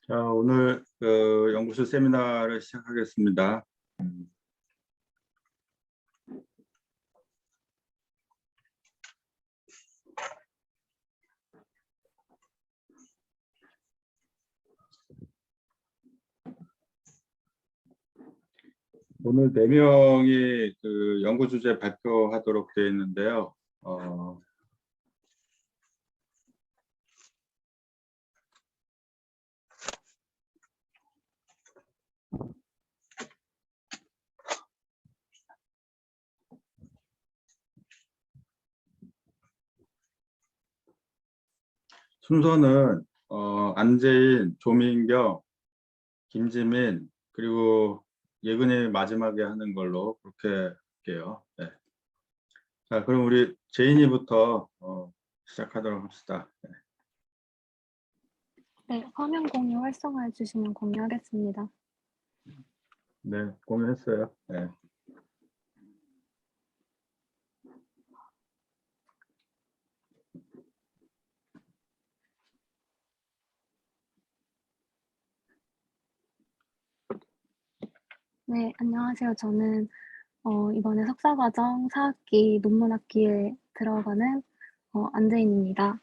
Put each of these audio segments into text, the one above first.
자, 오늘 연구소 세미나를 시작하겠습니다. 오늘 4명이 그 연구 주제 발표하도록 되어 있는데요. 순서는 안재인, 조민경, 김지민, 그리고 예근이 마지막에 하는 걸로 그렇게 할게요. 네. 자, 그럼 우리 제인이부터 시작하도록 합시다. 네, 화면 공유 활성화해 주시면 공유하겠습니다. 네, 공유했어요. 네. 네, 안녕하세요. 저는 이번에 석사과정 4학기 논문학기에 들어가는 안재인입니다.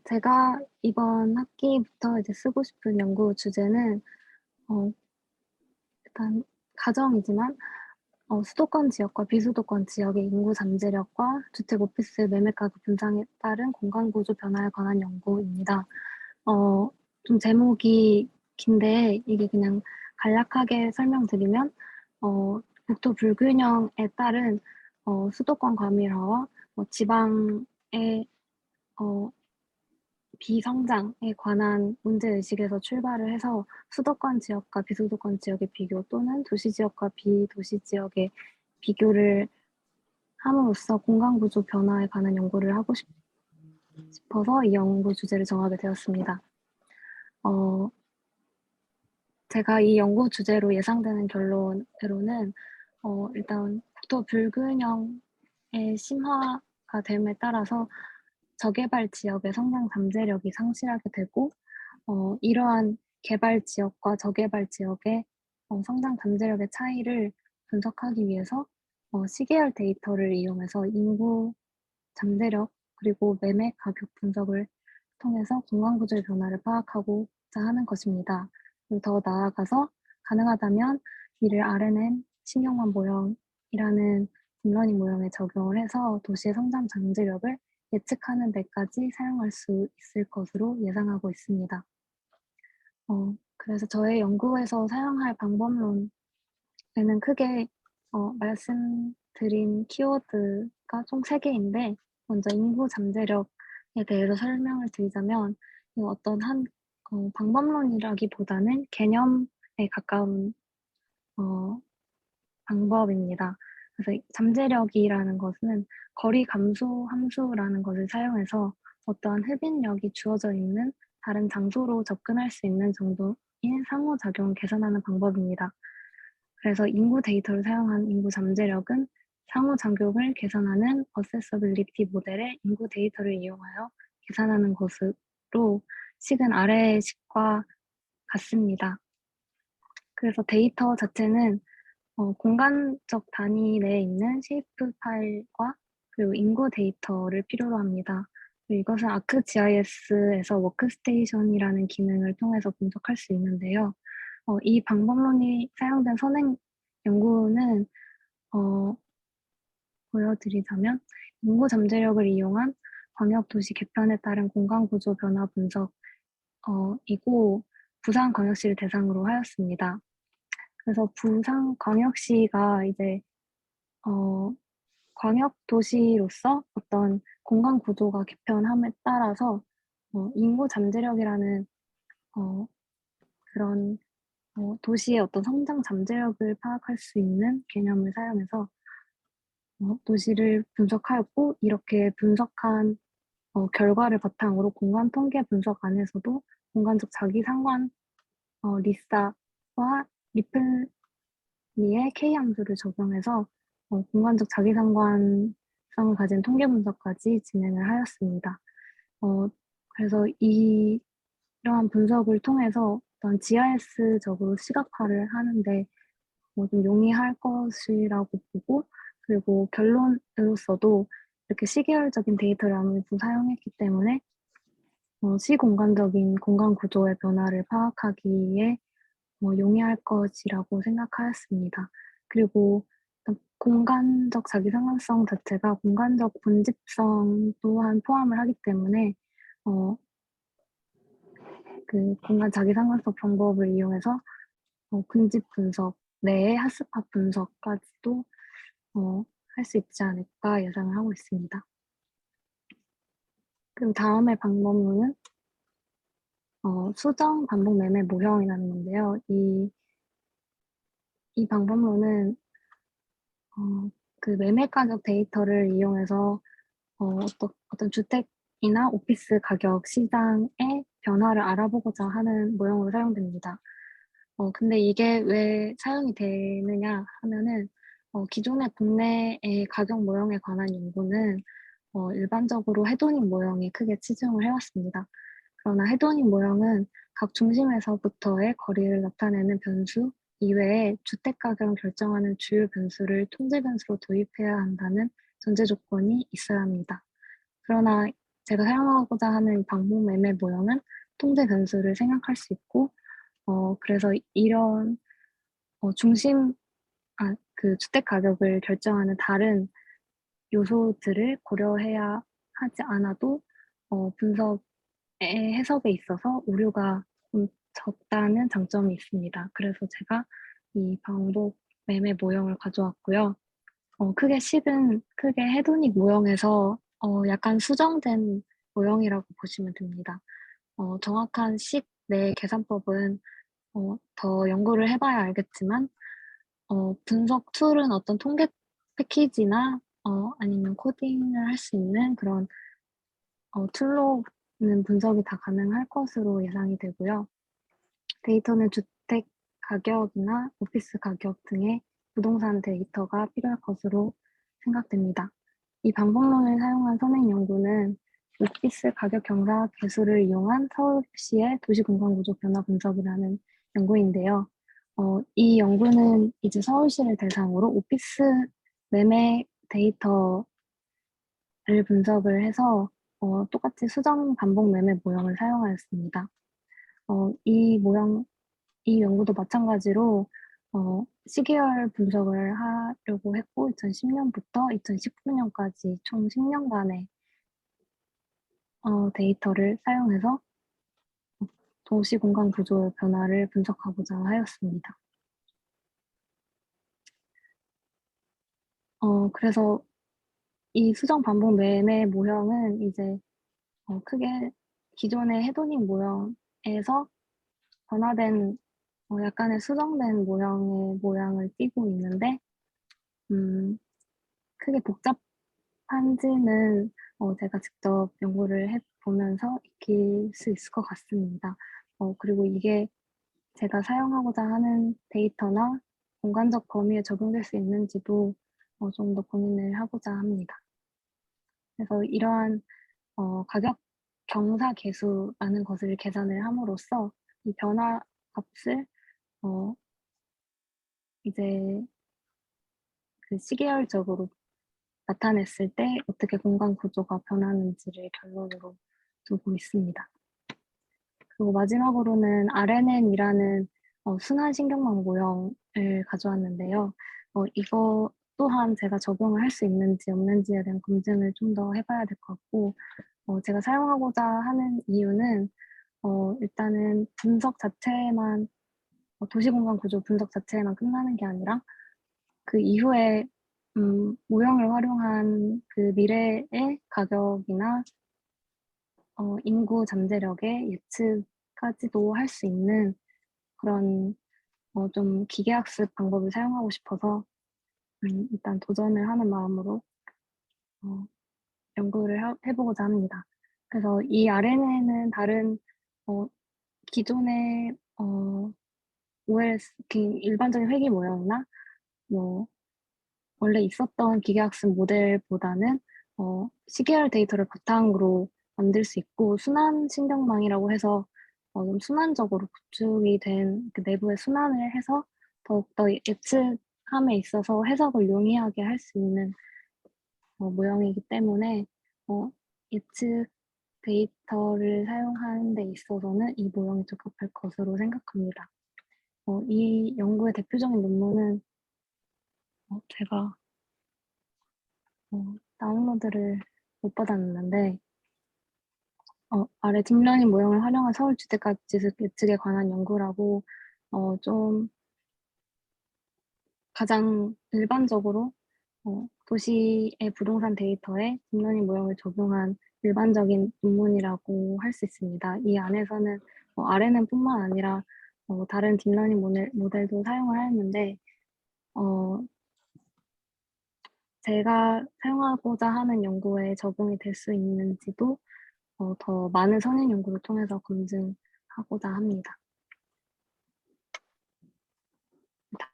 제가 이번 학기부터 이제 쓰고 싶은 연구 주제는 일단 가정이지만 수도권 지역과 비수도권 지역의 인구 잠재력과 주택 오피스 매매 가격 분장에 따른 공간 구조 변화에 관한 연구입니다. 좀 제목이 긴데 이게 그냥 간략하게 설명드리면 국토 불균형에 따른 수도권 과밀화와 지방의 비성장에 관한 문제의식에서 출발을 해서 수도권 지역과 비수도권 지역의 비교 또는 도시 지역과 비도시 지역의 비교를 함으로써 공간구조 변화에 관한 연구를 하고 싶어서 이 연구 주제를 정하게 되었습니다. 제가 이 연구 주제로 예상되는 결론으로는 일단 국토 불균형의 심화가 됨에 따라서 저개발 지역의 성장 잠재력이 상실하게 되고 이러한 개발 지역과 저개발 지역의 성장 잠재력의 차이를 분석하기 위해서 시계열 데이터를 이용해서 인구 잠재력 그리고 매매 가격 분석을 통해서 공간구조의 변화를 파악하고자 하는 것입니다. 그리고 더 나아가서 가능하다면 이를 RNN 신경망 모형이라는 딥러닝 모형에 적용을 해서 도시의 성장 잠재력을 예측하는 데까지 사용할 수 있을 것으로 예상하고 있습니다. 그래서 저의 연구에서 사용할 방법론에는 크게 말씀드린 키워드가 총 3개인데 먼저 인구 잠재력에 대해서 설명을 드리자면 어떤 한 방법론이라기보다는 개념에 가까운 방법입니다. 그래서 잠재력이라는 것은 거리 감소 함수라는 것을 사용해서 어떠한 흡인력이 주어져 있는 다른 장소로 접근할 수 있는 정도인 상호작용을 계산하는 방법입니다. 그래서 인구 데이터를 사용한 인구 잠재력은 상호작용을 계산하는 어세서빌리티 모델의 인구 데이터를 이용하여 계산하는 것으로 식은 아래의 식과 같습니다. 그래서 데이터 자체는 공간적 단위 내에 있는 쉐이프 파일과 그리고 인구 데이터를 필요로 합니다. 이것은 ArcGIS에서 워크스테이션이라는 기능을 통해서 분석할 수 있는데요. 이 방법론이 사용된 선행 연구는 보여드리자면 인구 잠재력을 이용한 광역도시 개편에 따른 공간구조 변화 분석이고 부산광역시를 대상으로 하였습니다. 그래서 부산광역시가 이제 광역도시로서 어떤 공간구조가 개편함에 따라서 인구 잠재력이라는 그런 도시의 어떤 성장 잠재력을 파악할 수 있는 개념을 사용해서 도시를 분석하였고 이렇게 분석한 결과를 바탕으로 공간 통계 분석 안에서도 공간적 자기상관 리사와 리플리의 K함수를 적용해서 공간적 자기상관성을 가진 통계 분석까지 진행을 하였습니다. 그래서 이러한 분석을 통해서 어떤 GIS적으로 시각화를 하는데 좀 용이할 것이라고 보고, 그리고 결론으로서도 이렇게 시계열적인 데이터를 아무래도 사용했기 때문에 시공간적인 공간 구조의 변화를 파악하기에 용이할 것이라고 생각하였습니다. 그리고 어떤 공간적 자기상관성 자체가 공간적 분집성 또한 포함을 하기 때문에 그 공간 자기상관성 방법을 이용해서 군집 분석 내의 핫스팟 분석까지도 할 수 있지 않을까 예상을 하고 있습니다. 그럼 다음의 방법론은 수정 반복 매매 모형이라는 건데요. 이 방법론은 그 매매 가격 데이터를 이용해서 어떤 주택이나 오피스 가격 시장의 변화를 알아보고자 하는 모형으로 사용됩니다. 근데 이게 왜 사용이 되느냐 하면은 기존의 국내의 가격 모형에 관한 연구는 일반적으로 헤도닉 모형에 크게 치중을 해왔습니다. 그러나 헤도닉 모형은 각 중심에서부터의 거리를 나타내는 변수 이외에 주택 가격을 결정하는 주요 변수를 통제 변수로 도입해야 한다는 전제 조건이 있어야 합니다. 그러나 제가 사용하고자 하는 방목 매매 모형은 통제 변수를 생각할 수 있고, 그래서 이런 그 주택 가격을 결정하는 다른 요소들을 고려해야 하지 않아도 분석의 해석에 있어서 오류가 좀 적다는 장점이 있습니다. 그래서 제가 이 반복 매매 모형을 가져왔고요. 크게 헤도닉 모형에서 약간 수정된 모형이라고 보시면 됩니다. 정확한 식 내 계산법은 더 연구를 해봐야 알겠지만 분석 툴은 어떤 통계 패키지나 아니면 코딩을 할 수 있는 그런 툴로는 분석이 다 가능할 것으로 예상이 되고요. 데이터는 주택 가격이나 오피스 가격 등의 부동산 데이터가 필요할 것으로 생각됩니다. 이 방법론을 사용한 선행 연구는 오피스 가격 경사 계수를 이용한 서울시의 도시공간구조 변화 분석이라는 연구인데요. 이 연구는 이제 서울시를 대상으로 오피스 매매 데이터를 분석을 해서 똑같이 수정 반복 매매 모형을 사용하였습니다. 이 연구도 마찬가지로 시계열 분석을 하려고 했고 2010년부터 2019년까지 총 10년간의 데이터를 사용해서 도시 공간 구조의 변화를 분석하고자 하였습니다. 그래서 이 수정 반복 매매 모형은 이제 크게 기존의 헤도닉 모형에서 변화된 약간의 수정된 모형의 모양을 띠고 있는데 크게 복잡한지는 제가 직접 연구를 해보면서 익힐 수 있을 것 같습니다. 그리고 이게 제가 사용하고자 하는 데이터나 공간적 범위에 적용될 수 있는지도 좀 더 고민을 하고자 합니다. 그래서 이러한 가격 경사 계수라는 것을 계산을 함으로써 이 변화 값을 이제 그 시계열적으로 나타냈을 때 어떻게 공간 구조가 변하는지를 결론으로 두고 있습니다. 그리고 마지막으로는 RNN이라는 순환 신경망 모형을 가져왔는데요. 이거 또한 제가 적용을 할 수 있는지 없는지에 대한 검증을 좀 더 해봐야 될 것 같고, 제가 사용하고자 하는 이유는 일단은 분석 자체만 도시공간 구조 분석 자체에만 끝나는 게 아니라 그 이후에 모형을 활용한 그 미래의 가격이나 인구 잠재력의 예측까지도 할 수 있는 그런 좀 기계학습 방법을 사용하고 싶어서 일단 도전을 하는 마음으로 연구를 해보고자 합니다. 그래서 이 RNN은 다른 기존의 OLS, 일반적인 회귀 모형이나 뭐 원래 있었던 기계학습 모델보다는 시계열 데이터를 바탕으로 만들 수 있고 순환 신경망이라고 해서 좀 순환적으로 구축이 된 그 내부의 순환을 해서 더욱더 예측함에 있어서 해석을 용이하게 할 수 있는 모형이기 때문에 예측 데이터를 사용하는 데 있어서는 이 모형이 적합할 것으로 생각합니다. 이 연구의 대표적인 논문은 제가 다운로드를 못 받았는데 아래 딥러닝 모형을 활용한 서울 주택가 지수 예측에 관한 연구라고 좀 가장 일반적으로 도시의 부동산 데이터에 딥러닝 모형을 적용한 일반적인 논문이라고 할 수 있습니다. 이 안에서는 아래는 뿐만 아니라 다른 딥러닝 모델도 사용을 하였는데 제가 사용하고자 하는 연구에 적용이 될 수 있는지도 더 많은 선행 연구를 통해서 검증하고자 합니다.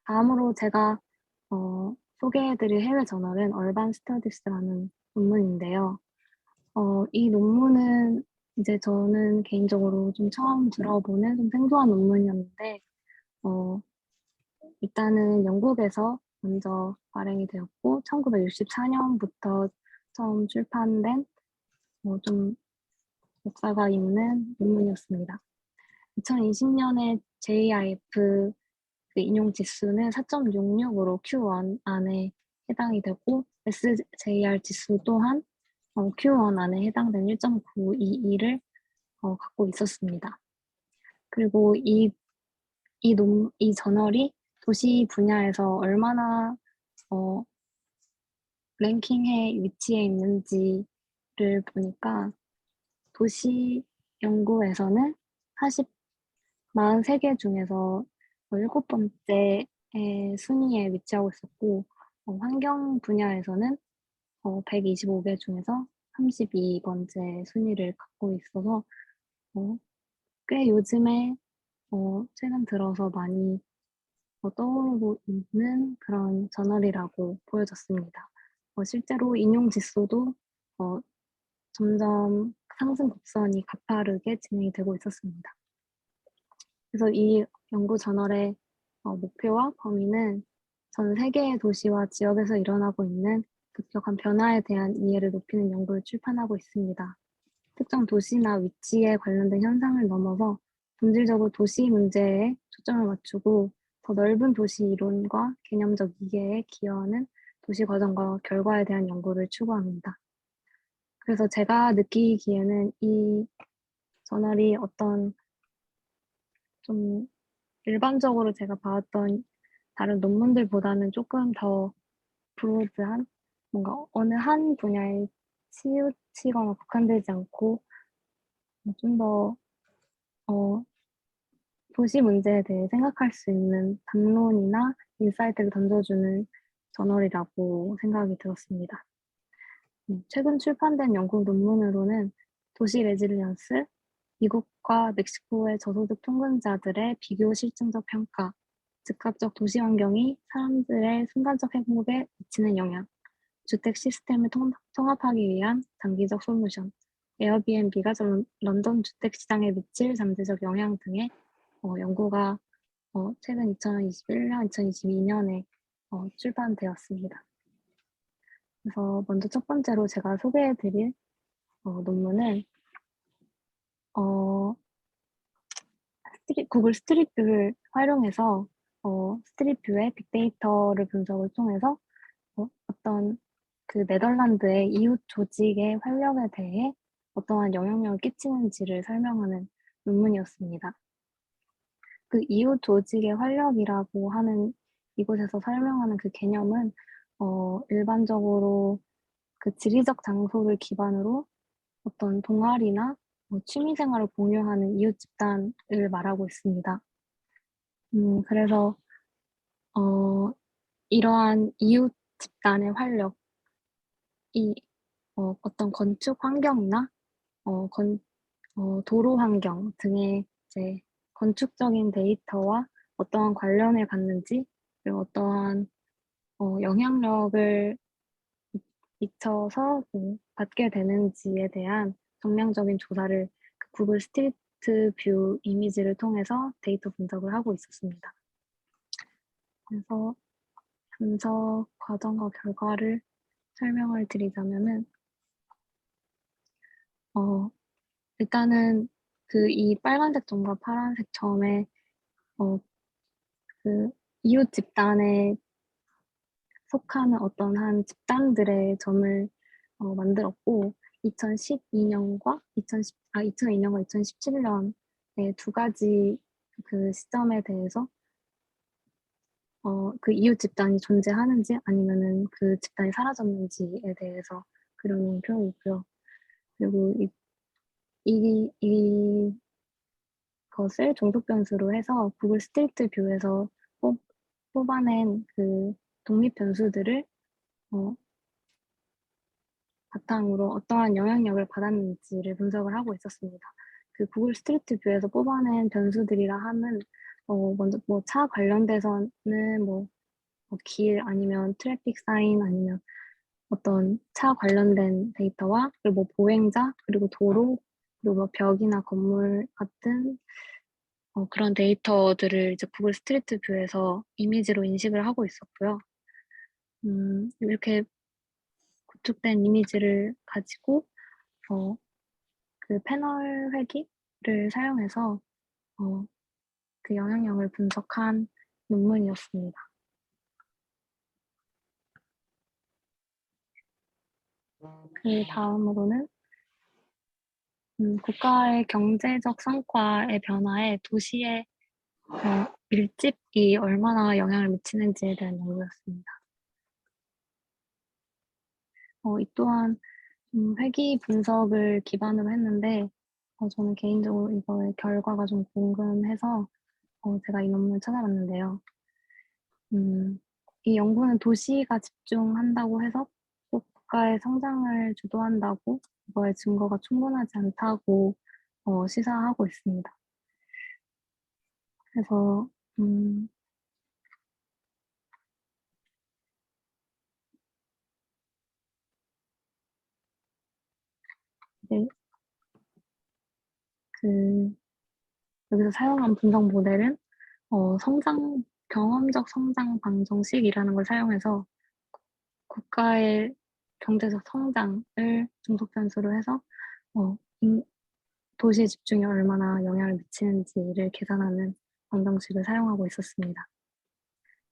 다음으로 제가 소개해드릴 해외 저널은 얼반 스터디스라는 논문인데요. 이 논문은 이제 저는 개인적으로 좀 처음 들어보는 좀 생소한 논문이었는데 일단은 영국에서 먼저 발행이 되었고 1964년부터 처음 출판된 좀 역사가 있는 논문이었습니다. 2020년에 JIF 그 인용 지수는 4.66으로 Q1 안에 해당이 되고 SJR 지수 또한 Q1 안에 해당되는 1.922를 갖고 있었습니다. 그리고 이 저널이 도시 분야에서 얼마나 랭킹에 위치해 있는지를 보니까 도시 연구에서는 43개 중에서 7번째 순위에 위치하고 있었고 환경 분야에서는 125개 중에서 32번째 순위를 갖고 있어서 꽤 요즘에 최근 들어서 많이 떠오르고 있는 그런 저널이라고 보여졌습니다. 실제로 인용 지수도 점점 상승 곡선이 가파르게 진행이 되고 있었습니다. 그래서 이 연구 저널의 목표와 범위는 전 세계의 도시와 지역에서 일어나고 있는 급격한 변화에 대한 이해를 높이는 연구를 출판하고 있습니다. 특정 도시나 위치에 관련된 현상을 넘어서 본질적으로 도시 문제에 초점을 맞추고 더 넓은 도시 이론과 개념적 이해에 기여하는 도시 과정과 결과에 대한 연구를 추구합니다. 그래서 제가 느끼기에는 이 저널이 어떤 좀 일반적으로 제가 봐왔던 다른 논문들보다는 조금 더 브로드한 뭔가 어느 한 분야에 치우치거나 국한되지 않고 좀 더 도시 문제에 대해 생각할 수 있는 담론이나 인사이트를 던져주는 저널이라고 생각이 들었습니다. 최근 출판된 연구 논문으로는 도시 레질리언스, 미국과 멕시코의 저소득 통근자들의 비교 실증적 평가, 즉각적 도시 환경이 사람들의 순간적 행복에 미치는 영향, 주택 시스템을 통합하기 위한 장기적 솔루션, 에어비앤비가 런던 주택 시장에 미칠 잠재적 영향 등의 연구가 최근 2021년, 2022년에 출판되었습니다. 그래서 먼저 첫 번째로 제가 소개해드릴 논문은 구글 스트릿뷰를 활용해서 스트릿뷰의 빅데이터를 분석을 통해서 어떤 그 네덜란드의 이웃 조직의 활력에 대해 어떠한 영향력을 끼치는지를 설명하는 논문이었습니다. 그 이웃 조직의 활력이라고 하는 이곳에서 설명하는 그 개념은 일반적으로 그 지리적 장소를 기반으로 어떤 동아리나 취미 생활을 공유하는 이웃 집단을 말하고 있습니다. 그래서 이러한 이웃 집단의 활력이 어떤 건축 환경이나 도로 환경 등의 이제 건축적인 데이터와 어떠한 관련을 갖는지 그리고 어떠한 영향력을 미쳐서 받게 되는지에 대한 정량적인 조사를 그 구글 스트리트 스트릭트 뷰 이미지를 통해서 데이터 분석을 하고 있었습니다. 그래서 분석 과정과 결과를 설명을 드리자면은 일단은 그 이 빨간색 점과 파란색 점에 그 이웃 집단에 속하는 어떤 한 집단들의 점을 만들었고 2012년과 2002년과 2017년의 두 가지 그 시점에 대해서 그 이웃 집단이 존재하는지 아니면은 그 집단이 사라졌는지에 대해서 그려놓은 표이고요. 그리고 이것을 종속 변수로 해서 구글 스트리트 뷰에서 뽑아낸 그 독립 변수들을 바탕으로 어떠한 영향력을 받았는지를 분석을 하고 있었습니다. 그 구글 스트리트 뷰에서 뽑아낸 변수들이라 함은 먼저 뭐 차 관련돼서는 길 아니면 트래픽 사인 아니면 어떤 차 관련된 데이터와 그리고 뭐 보행자 그리고 도로 그리고 뭐 벽이나 건물 같은 그런 데이터들을 이제 구글 스트리트 뷰에서 이미지로 인식을 하고 있었고요. 이렇게 구축된 이미지를 가지고 그 패널 회기를 사용해서 그 영향력을 분석한 논문이었습니다. 그 다음으로는 국가의 경제적 성과의 변화에 도시의 밀집이 얼마나 영향을 미치는지에 대한 연구였습니다. 이 또한 회귀 분석을 기반으로 했는데 저는 개인적으로 이거의 결과가 좀 궁금해서 제가 이 논문을 찾아봤는데요. 이 연구는 도시가 집중한다고 해서 꼭 국가의 성장을 주도한다고 이거의 증거가 충분하지 않다고 시사하고 있습니다. 그래서 이제 그 여기서 사용한 분석 모델은 경험적 성장 방정식이라는 걸 사용해서 국가의 경제적 성장을 중속 변수로 해서 도시 집중이 얼마나 영향을 미치는지를 계산하는 방정식을 사용하고 있었습니다.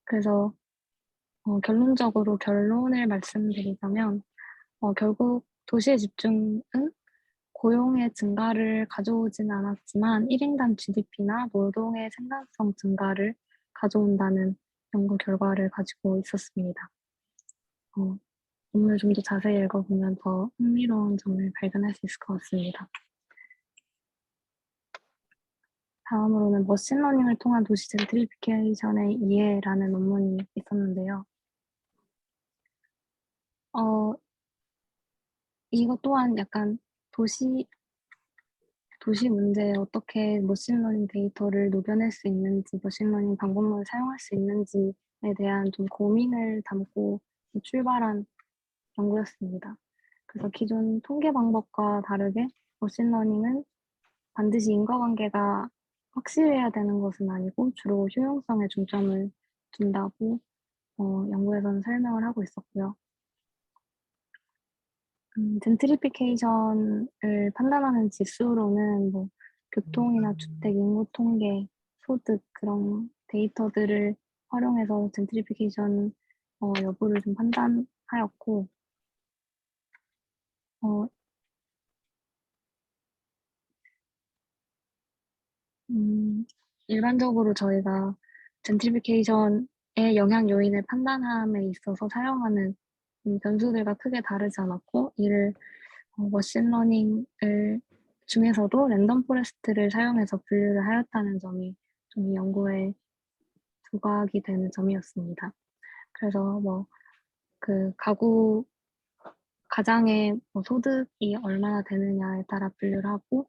그래서 결론적으로 결론을 말씀드리자면 결국 도시의 집중은 고용의 증가를 가져오지는 않았지만 1인당 GDP나 노동의 생산성 증가를 가져온다는 연구 결과를 가지고 있었습니다. 오늘 좀 더 자세히 읽어보면 더 흥미로운 점을 발견할 수 있을 것 같습니다. 다음으로는 머신러닝을 통한 도시 젠트리피케이션의 이해라는 논문이 있었는데요. 이것 또한 약간 도시 문제에 어떻게 머신러닝 데이터를 녹여낼 수 있는지, 머신러닝 방법론을 사용할 수 있는지에 대한 좀 고민을 담고 출발한 연구였습니다. 그래서 기존 통계 방법과 다르게 머신러닝은 반드시 인과관계가 확실해야 되는 것은 아니고 주로 효용성에 중점을 둔다고 연구에서는 설명을 하고 있었고요. 젠트리피케이션을 판단하는 지수로는 뭐 교통이나 주택, 인구 통계, 소득 그런 데이터들을 활용해서 젠트리피케이션 여부를 좀 판단하였고 어, 일반적으로 저희가 젠트리피케이션의 영향 요인을 판단함에 있어서 사용하는 변수들과 크게 다르지 않았고 이를 머신러닝을 중에서도 랜덤 포레스트를 사용해서 분류를 하였다는 점이 좀 이 연구에 부각이 되는 점이었습니다. 그래서 뭐 그 가장의 소득이 얼마나 되느냐에 따라 분류를 하고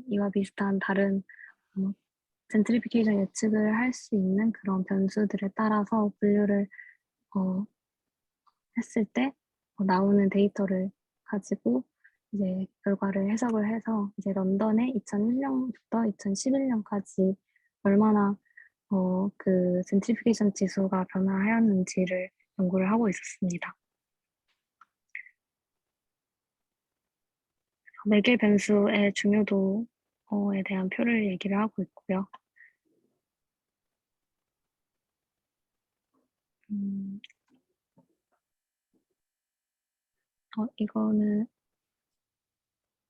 이와 비슷한 다른 젠트리피케이션 예측을 할 수 있는 그런 변수들에 따라서 분류를 했을 때 나오는 데이터를 가지고 이제 결과를 해석을 해서 이제 런던에 2001년부터 2011년까지 얼마나 그 젠트리피케이션 지수가 변화하였는지를 연구를 하고 있었습니다. 매개 변수의 중요도에 대한 표를 얘기를 하고 있고요. 이거는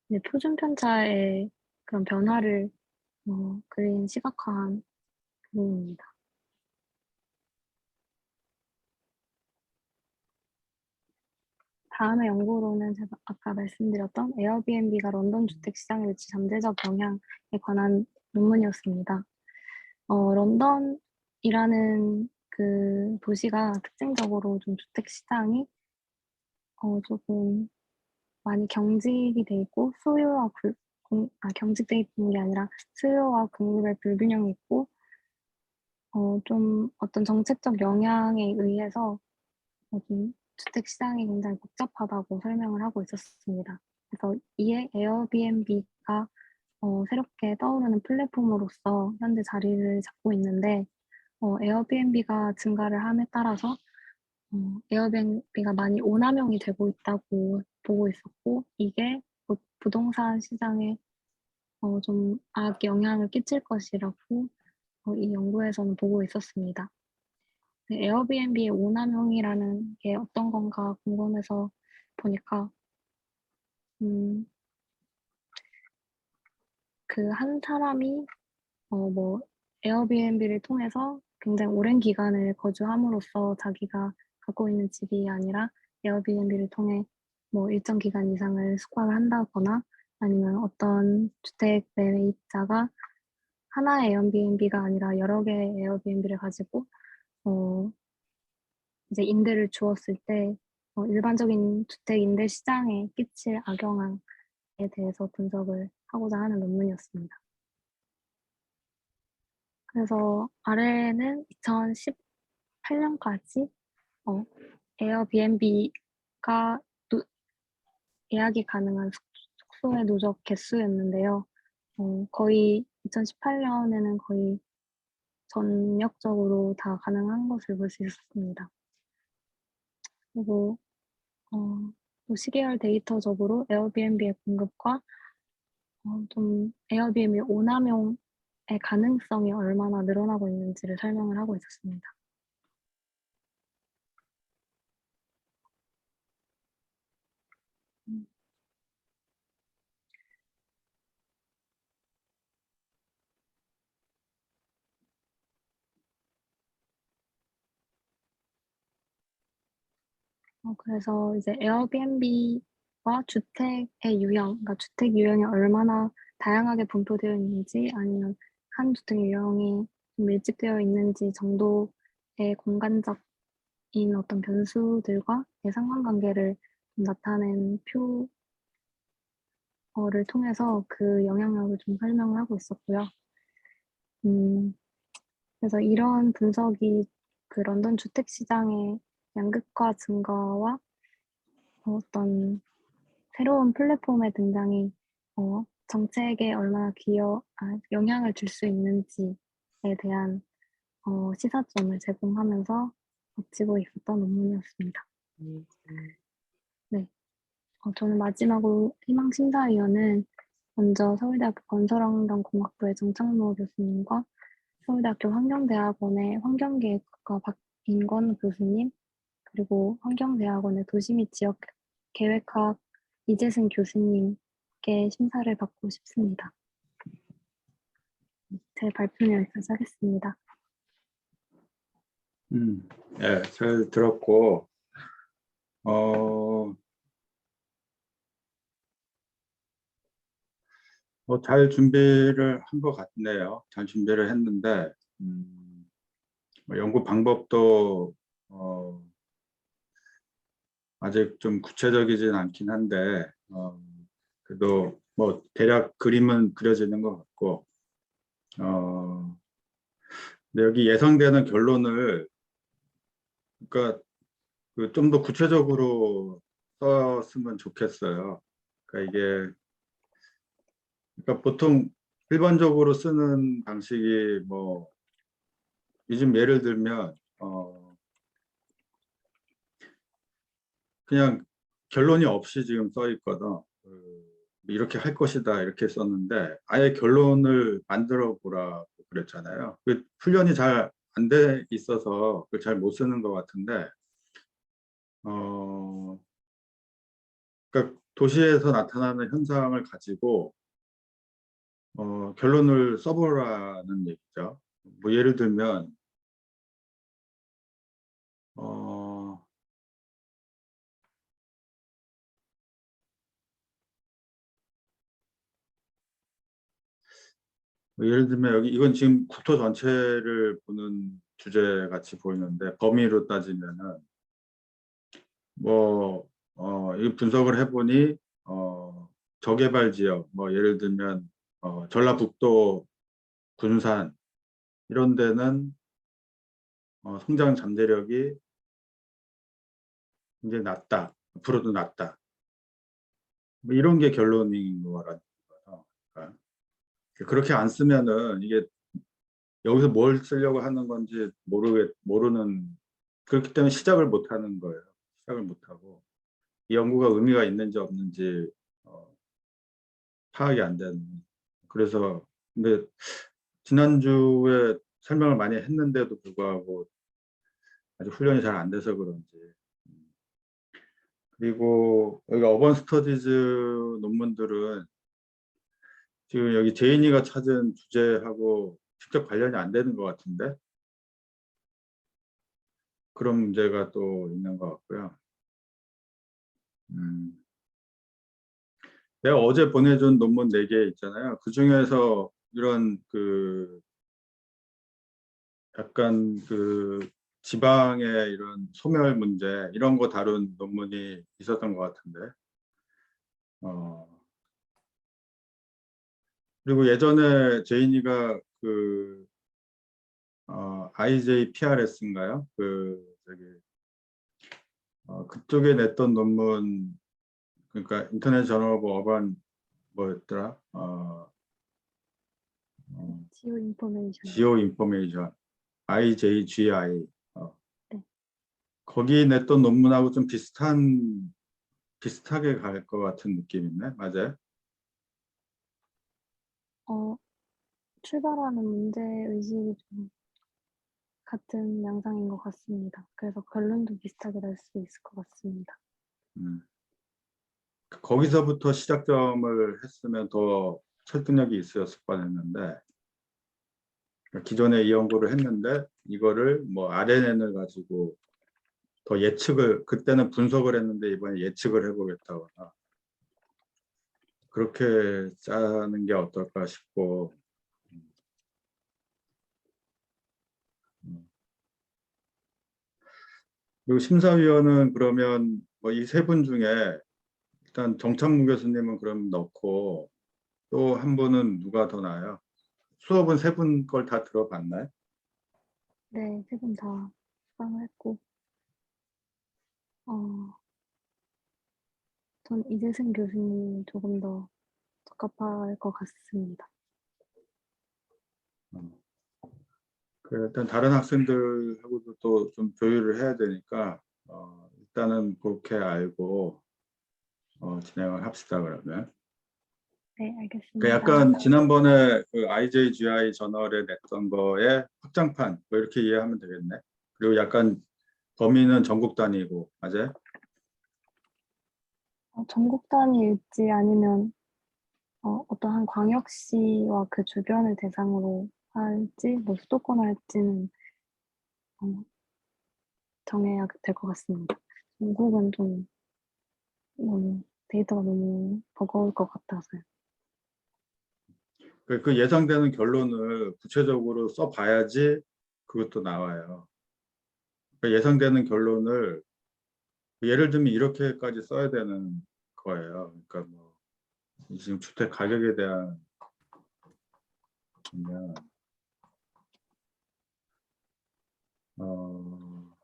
이제 표준 편차의 그런 변화를 그린 시각화한 그림입니다. 다음의 연구로는 제가 아까 말씀드렸던 에어비앤비가 런던 주택 시장에 미친 잠재적 영향에 관한 논문이었습니다. 런던이라는 그 도시가 특징적으로 좀 주택 시장이 조금 많이 경직이 돼 있고 경직돼 있는 게 아니라 수요와 공급의 불균형이 있고 좀 어떤 정책적 영향에 의해서 좀 주택 시장이 굉장히 복잡하다고 설명을 하고 있었습니다. 그래서 이에 에어비앤비가 새롭게 떠오르는 플랫폼으로서 현재 자리를 잡고 있는데 에어비앤비가 증가를 함에 따라서 에어비앤비가 많이 오남용이 되고 있다고 보고 있었고 이게 부동산 시장에 좀 악영향을 끼칠 것이라고 이 연구에서는 보고 있었습니다. 네, 에어비앤비의 오남용이라는 게 어떤 건가 궁금해서 보니까 그 한 사람이 뭐 에어비앤비를 통해서 굉장히 오랜 기간을 거주함으로써 자기가 갖고 있는 집이 아니라 에어비앤비를 통해 뭐 일정 기간 이상을 숙박을 한다거나 아니면 어떤 주택 매입자가 하나의 에어비앤비가 아니라 여러 개의 에어비앤비를 가지고 이제 임대를 주었을 때 일반적인 주택 임대 시장에 끼칠 악영향에 대해서 분석을 하고자 하는 논문이었습니다. 그래서 아래는 2018년까지 에어비앤비가 예약이 가능한 숙소의 누적 개수였는데요. 거의 2018년에는 거의 전역적으로 다 가능한 것을 볼 수 있었습니다. 그리고 또 시계열 데이터적으로 에어비앤비의 공급과 좀 에어비앤비 오남용의 가능성이 얼마나 늘어나고 있는지를 설명을 하고 있었습니다. 그래서 이제 에어비앤비와 주택의 유형, 그러니까 주택 유형이 얼마나 다양하게 분포되어 있는지 아니면 한 주택 유형이 좀 밀집되어 있는지 정도의 공간적인 어떤 변수들과 상관관계를 나타낸 표를 통해서 그 영향력을 좀 설명을 하고 있었고요. 그래서 이런 분석이 그 런던 주택 시장의 양극화 증가와 어떤 새로운 플랫폼의 등장이 정책에 얼마나 영향을 줄 수 있는지에 대한 시사점을 제공하면서 마치고 있었던 논문이었습니다. 네, 저는 마지막으로 희망심사위원은 먼저 서울대학교 건설환경공학부의 정창모 교수님과 서울대학교 환경대학원의 환경계획과 박인권 교수님, 그리고 환경대학원의 도시 및 지역계획학 이재승 교수님께 심사를 받고 싶습니다. 제 발표는 여기까지 하겠습니다. 네, 잘 들었고, 잘 준비를 한 것 같네요. 잘 준비를 했는데, 연구 방법도 아직 좀 구체적이진 않긴 한데, 그래도 뭐 대략 그림은 그려지는 것 같고, 근데 여기 예상되는 결론을, 그러니까 좀 더 구체적으로 썼으면 좋겠어요. 그러니까 이게 그러니까 보통 일반적으로 쓰는 방식이 뭐 요즘 예를 들면 그냥 결론이 없이 지금 써 있거든. 이렇게 할 것이다 이렇게 썼는데 아예 결론을 만들어 보라고 그랬잖아요. 그 훈련이 잘 안 돼 있어서 그걸 잘 못 쓰는 것 같은데 어, 그러니까 도시에서 나타나는 현상을 가지고 결론을 써보라는 얘기죠. 뭐 예를 들면 어, 뭐 예를 들면 여기 이건 지금 국토 전체를 보는 주제 같이 보이는데 범위로 따지면은 뭐 이 분석을 해보니 저개발 지역 뭐 예를 들면 전라북도 군산 이런 데는 성장 잠재력이 이제 낮다 앞으로도 낮다 뭐 이런 게 결론인 거라는 거죠. 그러니까 그렇게 안 쓰면은 이게 여기서 뭘 쓰려고 하는 건지 모르는 그렇기 때문에 시작을 못 하는 거예요. 시작을 못 하고 이 연구가 의미가 있는지 없는지 어, 파악이 안 되는. 그래서 근데 지난주에 설명을 많이 했는데도 불구하고 아직 훈련이 잘 안 돼서 그런지. 그리고 여기 어번 스터디즈 논문들은 지금 여기 제인이가 찾은 주제하고 직접 관련이 안 되는 것 같은데 그런 문제가 또 있는 것 같고요. 음. 내가 어제 보내준 논문 4개 있잖아요. 그 중에서 이런 그 약간 그 지방의 이런 소멸 문제 이런 거 다룬 논문이 있었던 것 같은데 어 그리고 예전에 제인이가 그 IJPRS인가요? 그 저기 그쪽에 냈던 논문 그러니까 인터넷 저널 오브 어반 뭐였더라? 지오 인포메이션. 지오 인포메이션 IJGI 네. 거기 냈던 논문하고 좀 비슷하게 갈 것 같은 느낌이네. 맞아요? 어, 출발하는 문제 의식이 좀 같은 양상인 것 같습니다. 그래서 결론도 비슷하게 날 수 있을 것 같습니다. 음. 거기서부터 시작점을 했으면 더 설득력이 있었을 뻔했는데 기존에 이 연구를 했는데 이거를 뭐 RNN을 가지고 더 예측을 그때는 분석을 했는데 이번에 예측을 해보겠다거나 그렇게 짜는 게 어떨까 싶고 음. 그리고 심사위원은 그러면 뭐 이 세 분 중에 일단 정창무 교수님은 그럼 넣고 또 한 분은 누가 더 나아요? 수업은 세 분 걸 다 들어봤나요? 네, 세 분 다 수강을 했고, 어, 전 이재승 교수님이 조금 더 적합할 것 같습니다. 어. 일단 다른 학생들하고도 또 좀 조율을 해야 되니까 일단은 그렇게 알고 진행을 합시다 그러면. 네, 그 알겠습니다. 약간 지난번에 그 IJGI 저널에 냈던 거에 확장판 뭐 이렇게 이해하면 되겠네. 그리고 약간 범위는 전국 단위고 맞아요? 전국 단위일지 아니면 어떤 한 광역시와 그 주변을 대상으로 할지, 뭐 수도권 할지는 어, 정해야 될 것 같습니다. 전국은 좀 너무 데이터가 너무 버거울 것 같아서요. 그 예상되는 결론을 구체적으로 써봐야지 그것도 나와요. 그 예상되는 결론을 예를 들면 이렇게까지 써야 되는 거예요. 그러니까 뭐 지금 주택 가격에 대한 보면 어,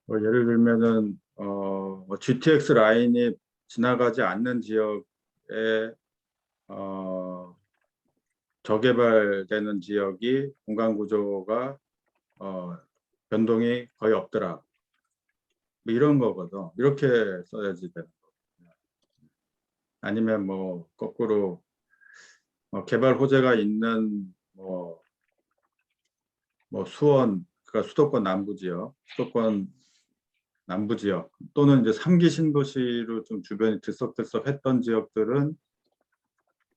뭐 예를 들면은 GTX 라인이 지나가지 않는 지역에 저개발되는 지역이 공간 구조가 변동이 거의 없더라. 뭐 이런 거거든. 이렇게 써야지 되는 거. 아니면 뭐 거꾸로 개발 호재가 있는 뭐 수원, 그러니까 수도권 남부 지역, 수도권 남부 지역 또는 이제 3기 신도시로 좀 주변이 들썩들썩했던 지역들은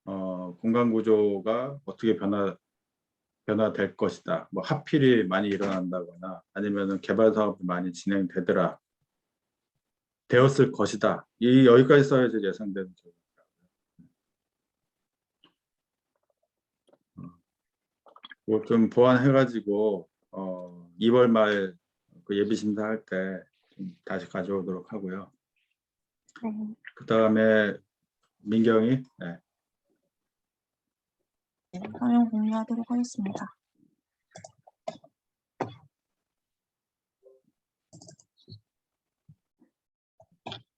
공간 구조가 어떻게 변화될 것이다. 뭐 하필이 많이 일어난다거나 아니면은 개발 사업이 많이 진행되더라. 되었을 것이다. 여기까지 써야지 예상되는 거. 좀 보완해가지고 2월 말 그 예비 심사할 때 좀 다시 가져오도록 하고요. 네. 그 다음에 민경이. 네. 네, 화면 공유하도록 하겠습니다.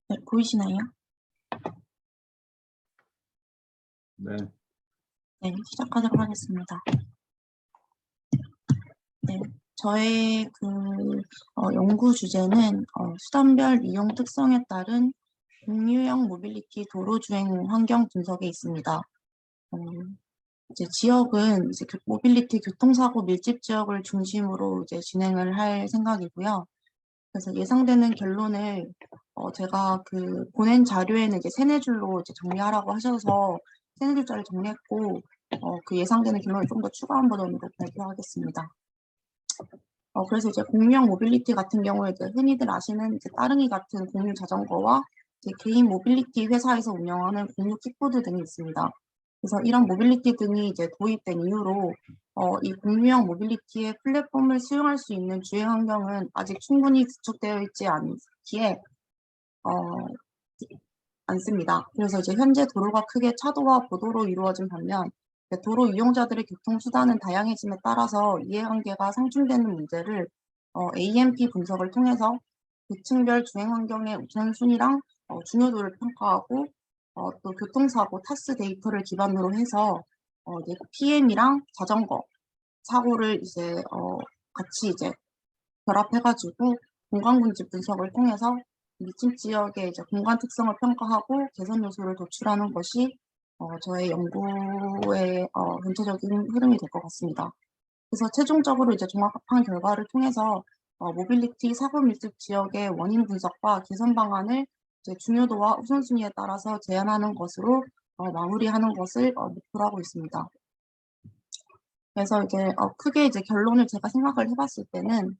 네, 보이시나요? 네. 네, 시작하도록 하겠습니다. 네, 저의 연구 주제는 수단별 이용 특성에 따른 공유형 모빌리티 도로 주행 환경 분석에 있습니다. 이제 지역은 이제 모빌리티 교통사고 밀집 지역을 중심으로 이제 진행을 할 생각이고요. 그래서 예상되는 결론을 제가 보낸 자료에는 이제 3-4줄로 이제 정리하라고 하셔서 3-4줄짜리 정리했고 그 예상되는 결론을 좀 더 추가한 버전으로 발표하겠습니다. 그래서 이제 공유형 모빌리티 같은 경우에 이제 흔히들 아시는 이제 따릉이 같은 공유 자전거와 이제 개인 모빌리티 회사에서 운영하는 공유 킥보드 등이 있습니다. 그래서 이런 모빌리티 등이 이제 도입된 이후로 이 공유형 모빌리티의 플랫폼을 수용할 수 있는 주행 환경은 아직 충분히 구축되어 있지 않기에 않습니다. 그래서 이제 현재 도로가 크게 차도와 보도로 이루어진 반면 도로 이용자들의 교통수단은 다양해짐에 따라서 이해관계가 상충되는 문제를 AMP 분석을 통해서 계층별 주행 환경의 우선순위랑 중요도를 평가하고 또 교통사고 타스 데이터를 기반으로 해서 이제 PM이랑 자전거 사고를 이제 같이 이제 결합해가지고 공간군집 분석을 통해서 미친 지역의 이제 공간 특성을 평가하고 개선 요소를 도출하는 것이 저의 연구의 전체적인 흐름이 될 것 같습니다. 그래서 최종적으로 이제 종합한 결과를 통해서 모빌리티 사고 밀집 지역의 원인 분석과 개선 방안을 이제 중요도와 우선순위에 따라서 제안하는 것으로 마무리하는 것을 목표로 하고 있습니다. 그래서 이제 크게 이제 결론을 제가 생각을 해봤을 때는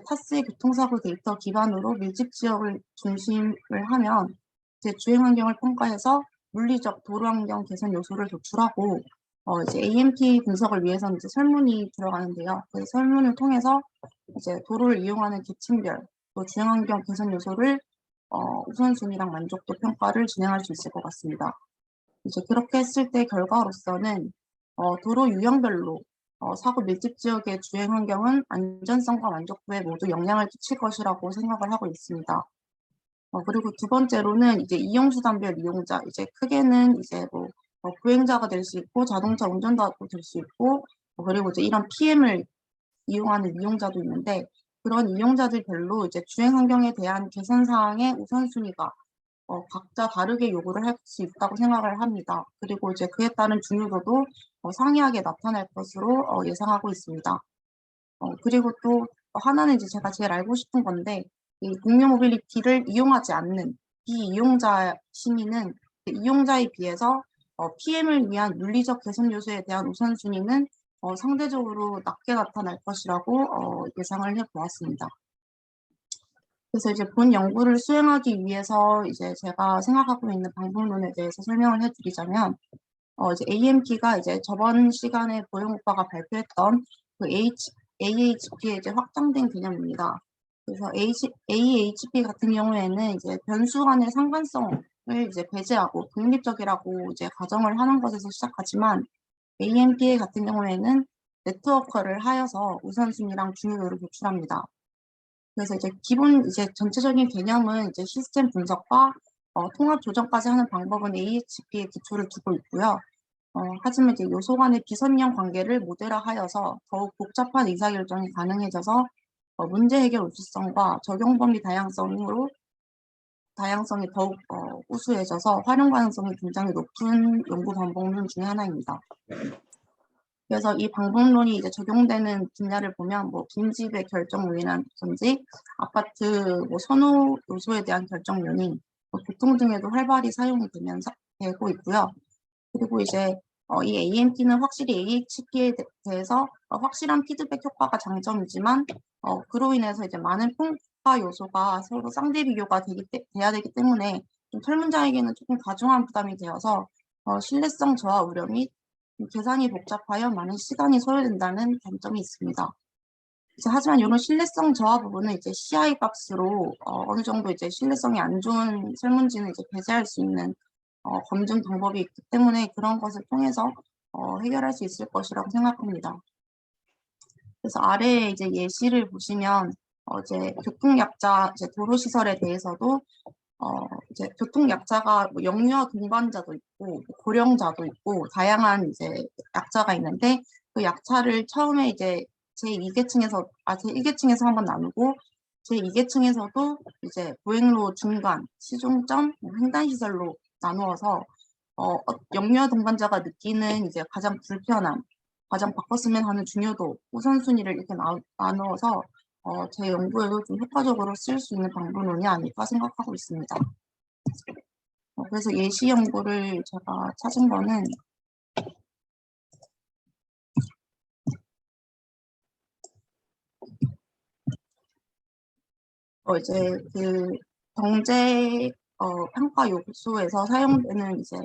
타스의 교통사고 데이터 기반으로 밀집 지역을 중심을 하면 이제 주행 환경을 평가해서 물리적 도로 환경 개선 요소를 도출하고 이제 AMP 분석을 위해서는 이제 설문이 들어가는데요. 그 설문을 통해서 이제 도로를 이용하는 계층별 또 주행 환경 개선 요소를 우선순위랑 만족도 평가를 진행할 수 있을 것 같습니다. 이제 그렇게 했을 때 결과로서는 도로 유형별로 사고 밀집 지역의 주행 환경은 안전성과 만족도에 모두 영향을 끼칠 것이라고 생각을 하고 있습니다. 그리고 두 번째로는 이제 이용수단별 이용자, 이제 크게는 이제 보행자가 될 수 있고 자동차 운전자도 될 수 있고 그리고 이제 이런 PM을 이용하는 이용자도 있는데 그런 이용자들별로 이제 주행 환경에 대한 개선 사항의 우선순위가 각자 다르게 요구를 할 수 있다고 생각을 합니다. 그리고 이제 그에 따른 중요도도 상이하게 나타날 것으로 예상하고 있습니다. 그리고 또 하나는 이제 제가 제일 알고 싶은 건데 이 공유 모빌리티를 이용하지 않는 비이용자 시민은 이용자에 비해서 PM을 위한 물리적 개선 요소에 대한 우선순위는 상대적으로 낮게 나타날 것이라고 예상을 해보았습니다. 그래서 이제 본 연구를 수행하기 위해서 이제 제가 생각하고 있는 방법론에 대해서 설명을 해드리자면, 이제 AMP가 이제 저번 시간에 보영 오빠가 발표했던 그 AHP의 이제 확장된 개념입니다. 그래서 AHP 같은 경우에는 이제 변수 간의 상관성을 이제 배제하고 독립적이라고 이제 가정을 하는 것에서 시작하지만 AMP 같은 경우에는 네트워크를 하여서 우선순위랑 중요도를 도출합니다. 그래서 이제 기본 이제 전체적인 개념은 이제 시스템 분석과 통합 조정까지 하는 방법은 AHP에 기초를 두고 있고요. 하지만 이제 요소 간의 비선형 관계를 모델화하여서 더욱 복잡한 의사결정이 가능해져서 문제 해결 우수성과 적용 범위 다양성이 더욱 우수해져서 활용 가능성이 굉장히 높은 연구 방법론 중에 하나입니다. 그래서 이 방법론이 이제 적용되는 분야를 보면 뭐 빈집의 결정 요인이라든지 아파트 뭐 선호 요소에 대한 결정 요인, 뭐 교통 등에도 활발히 사용이 되고 있고요. 그리고 이제 이 AMP는 확실히 AHP에 대해서 확실한 피드백 효과가 장점이지만 그로 인해서 이제 많은 평가 요소가 서로 쌍대 비교가 돼야 되기 때문에 좀 설문자에게는 조금 과중한 부담이 되어서 신뢰성 저하 우려 및 계산이 복잡하여 많은 시간이 소요된다는 단점이 있습니다. 하지만 이런 신뢰성 저하 부분은 이제 CI 값으로 어느 정도 이제 신뢰성이 안 좋은 설문지는 이제 배제할 수 있는 검증 방법이 있기 때문에 그런 것을 통해서 해결할 수 있을 것이라고 생각합니다. 그래서 아래에 이제 예시를 보시면 이제 교통약자 이제 도로시설에 대해서도 이제 교통약자가 뭐 영유아 동반자도 있고 뭐 고령자도 있고 다양한 이제 약자가 있는데 그 약자를 처음에 이제 제1계층에서 한번 나누고 제2계층에서도 이제 보행로 중간, 시종점, 뭐 횡단시설로 나누어서 영유아 동반자가 느끼는 이제 가장 불편함, 가장 바꿨으면 하는 중요도, 우선순위를 이렇게 나누어서 제 연구에도 좀 효과적으로 쓸 수 있는 방법론이 아닐까 생각하고 있습니다. 그래서 예시 연구를 제가 찾은 거는 이제 그 경제 평가 요소에서 사용되는 이제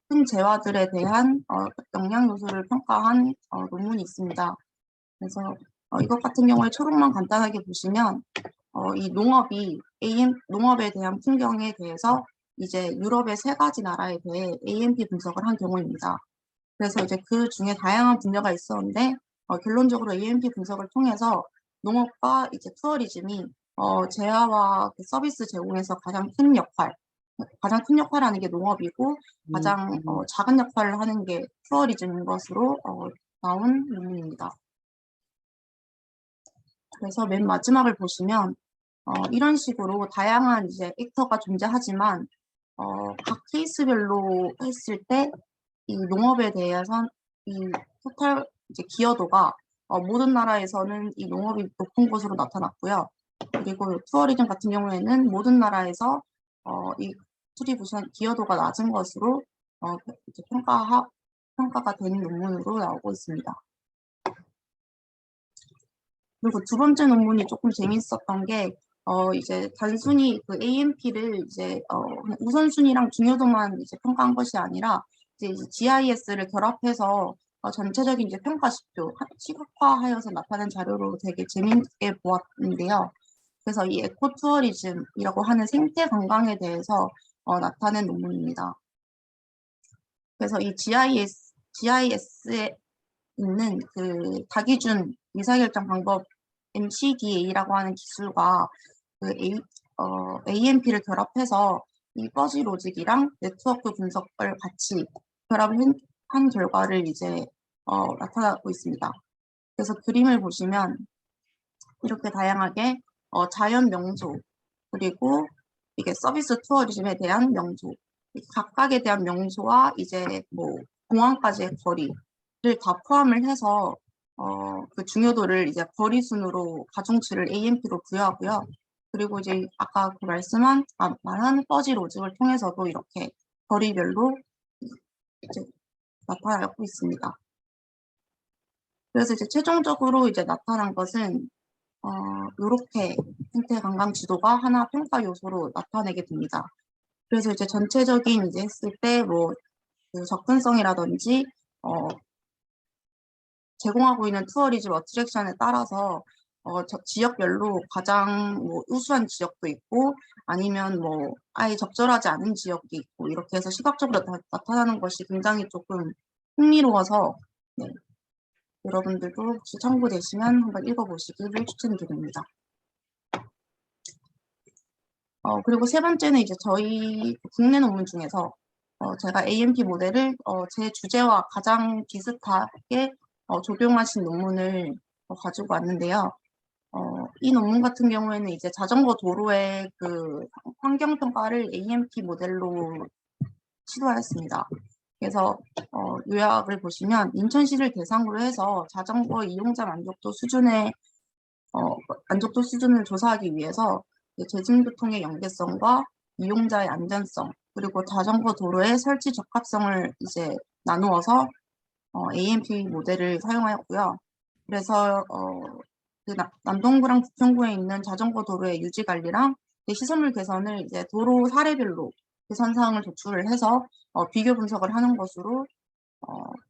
큰 재화들에 대한 영향 요소를 평가한 논문이 있습니다. 그래서 이것 같은 경우에 초록만 간단하게 보시면 이 농업에 대한 풍경에 대해서 이제 유럽의 3가지 나라에 대해 AMP 분석을 한 경우입니다. 그래서 이제 그 중에 다양한 분야가 있었는데 결론적으로 AMP 분석을 통해서 농업과 이제 투어리즘이 재화와 그 서비스 제공에서 가장 큰 역할을 하는 게 농업이고 가장 작은 역할을 하는 게 투어리즘인 것으로 나온 논문입니다. 그래서 맨 마지막을 보시면 이런 식으로 다양한 이제 액터가 존재하지만 각 케이스별로 했을 때 이 농업에 대해서 이 토탈 이제 기여도가 모든 나라에서는 이 농업이 높은 것으로 나타났고요. 그리고 투어리즘 같은 경우에는 모든 나라에서 이 컨트리뷰션 기여도가 낮은 것으로 이제 평가가 된 논문으로 나오고 있습니다. 그리고 두 번째 논문이 조금 재밌었던 게 이제 단순히 그 AMP를 이제 우선순위랑 중요도만 이제 평가한 것이 아니라 이제 GIS를 결합해서 전체적인 이제 평가 지표 시각화하여서 나타낸 자료로 되게 재미있게 보았는데요. 그래서 이 에코투어리즘이라고 하는 생태 관광에 대해서 나타낸 논문입니다. 그래서 이 GIS에 있는 그 다기준 의사결정 방법 MCDA라고 하는 기술과 그 AMP를 결합해서 이 퍼지 로직이랑 네트워크 분석을 같이 결합한 결과를 이제 나타나고 있습니다. 그래서 그림을 보시면 이렇게 다양하게 자연 명소 그리고 이게 서비스 투어리즘에 대한 명소 각각에 대한 명소와 이제 뭐 공항까지의 거리를 다 포함을 해서 그 중요도를 이제 거리 순으로 가중치를 AMP로 부여하고요. 그리고 이제 아까 그 말한 퍼지 로직을 통해서도 이렇게 거리별로 이제 나타나고 있습니다. 그래서 이제 최종적으로 이제 나타난 것은 이렇게 생태 관광 지도가 하나 평가 요소로 나타내게 됩니다. 그래서 이제 전체적인 이제 했을 때 뭐 그 접근성이라든지 제공하고 있는 투어리즘 어트랙션에 따라서 지역별로 가장 뭐 우수한 지역도 있고 아니면 뭐 아예 적절하지 않은 지역이 있고 이렇게 해서 시각적으로 나타나는 것이 굉장히 조금 흥미로워서 네, 여러분들도 혹시 참고되시면 한번 읽어보시기를 추천드립니다. 그리고 세 번째는 이제 저희 국내 논문 중에서 제가 AMP 모델을 제 주제와 가장 비슷하게 적용하신 논문을 가지고 왔는데요. 이 논문 같은 경우에는 이제 자전거 도로의 그 환경 평가를 AMP 모델로 시도하였습니다. 그래서 요약을 보시면 인천시를 대상으로 해서 자전거 이용자 만족도 수준을 조사하기 위해서 대중교통의 연계성과 이용자의 안전성 그리고 자전거 도로의 설치 적합성을 이제 나누어서 AMP 모델을 사용하였고요. 그래서 그 남동구랑 부평구에 있는 자전거 도로의 유지 관리랑 시설물 개선을 이제 도로 사례별로 개선 사항을 도출을 해서 비교 분석을 하는 것으로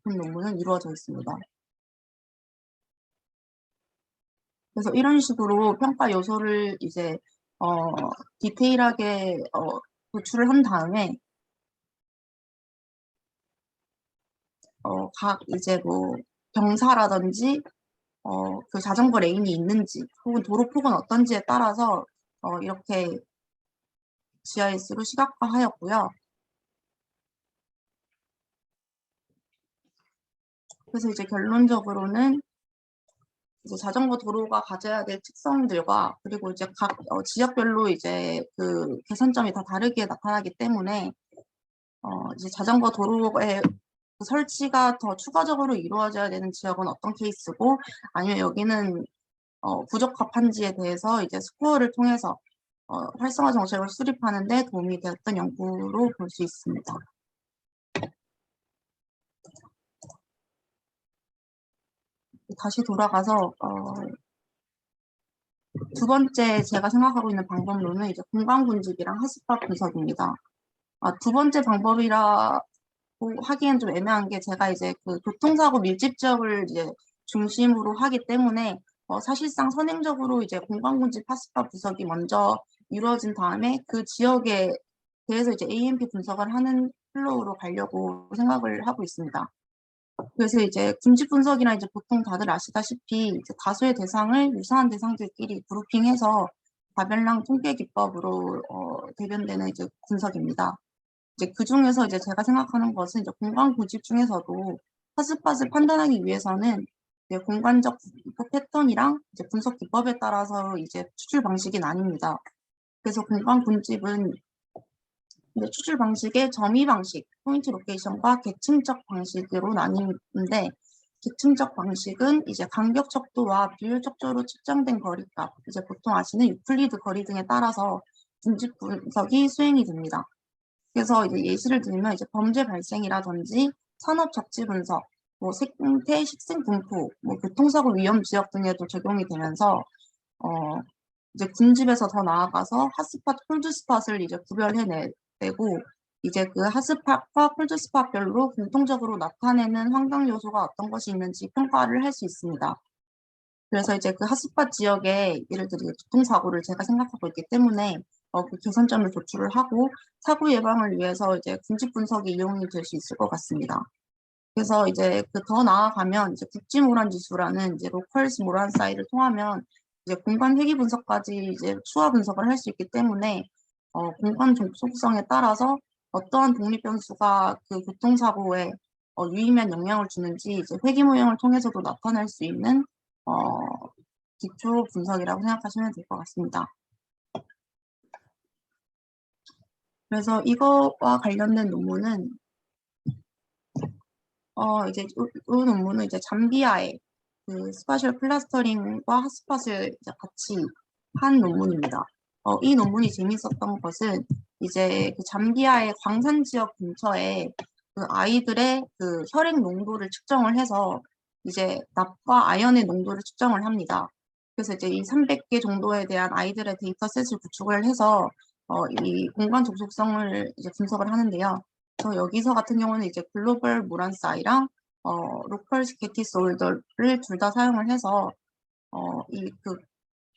본 논문은 이루어져 있습니다. 그래서 이런 식으로 평가 요소를 이제 디테일하게 도출을 한 다음에 각 이제 뭐 경사라든지 그 자전거 레인이 있는지 혹은 도로 폭은 어떤지에 따라서 이렇게 GIS로 시각화하였고요. 그래서 이제 결론적으로는 이제 자전거 도로가 가져야 될 특성들과 그리고 이제 각 지역별로 이제 그 개선점이 다 다르게 나타나기 때문에 이제 자전거 도로의 그 설치가 더 추가적으로 이루어져야 되는 지역은 어떤 케이스고 아니면 여기는 부적합한지에 대해서 이제 스코어를 통해서 활성화 정책을 수립하는 데 도움이 되었던 연구로 볼 수 있습니다. 다시 돌아가서 두 번째 제가 생각하고 있는 방법론은 이제 공간 군집이랑 핫스팟 분석입니다. 두 번째 방법이라고 하기엔 좀 애매한 게 제가 이제 그 교통사고 밀집 지역을 이제 중심으로 하기 때문에 사실상 선행적으로 이제 공간 군집 핫스팟 분석이 먼저 이루어진 다음에 그 지역에 대해서 이제 AMP 분석을 하는 플로우로 가려고 생각을 하고 있습니다. 그래서 이제 군집 분석이나 이제 보통 다들 아시다시피 이제 다수의 대상을 유사한 대상들끼리 그룹핑해서 바벨랑 통계 기법으로 대변되는 이제 분석입니다. 이제 그 중에서 이제 제가 생각하는 것은 이제 공간 고집 중에서도 핫스팟을 판단하기 위해서는 이제 공간적 패턴이랑 이제 분석 기법에 따라서 이제 추출 방식이 나뉩니다. 그래서 공간 군집은 추출 방식의 점의 방식, 포인트 로케이션과 계층적 방식으로 나뉘는데 계층적 방식은 이제 간격 척도와 비율 척도로 측정된 거리값, 이제 보통 아시는 유클리드 거리 등에 따라서 군집 분석이 수행이 됩니다. 그래서 이제 예시를 들면 이제 범죄 발생이라든지 산업 적지 분석, 뭐 생태 식생 분포, 뭐 교통사고 위험 지역 등에도 적용이 되면서 이제 군집에서 더 나아가서 핫스팟, 콜드스팟을 이제 구별해내고 이제 그 핫스팟과 콜드스팟별로 공통적으로 나타내는 환경 요소가 어떤 것이 있는지 평가를 할 수 있습니다. 그래서 이제 그 핫스팟 지역에 예를 들어 교통사고를 제가 생각하고 있기 때문에 그 개선점을 도출을 하고 사고 예방을 위해서 이제 군집 분석이 이용이 될 수 있을 것 같습니다. 그래서 이제 그 더 나아가면 이제 국지 모란 지수라는 이제 로컬스 모란 사이를 통하면 이제 공간 회귀 분석까지 이제 추가 분석을 할 수 있기 때문에 공간 접속성에 따라서 어떠한 독립 변수가 그 교통사고에 유의미한 영향을 주는지 이제 회귀 모형을 통해서도 나타낼 수 있는 기초 분석이라고 생각하시면 될 것 같습니다. 그래서 이거와 관련된 논문은 이제 이 논문은 이제 잠비아의 그 스파셜 클러스터링과 핫스팟을 이제 같이 한 논문입니다. 이 논문이 재밌었던 것은 이제 그 잠비아의 광산 지역 근처에 그 아이들의 그 혈액 농도를 측정을 해서 이제 납과 아연의 농도를 측정을 합니다. 그래서 이제 이 300개 정도에 대한 아이들의 데이터셋을 구축을 해서 이 공간 접속성을 이제 분석을 하는데요. 그래서 여기서 같은 경우는 이제 글로벌 모란사이랑 로컬 스케티 솔더를 둘 다 사용을 해서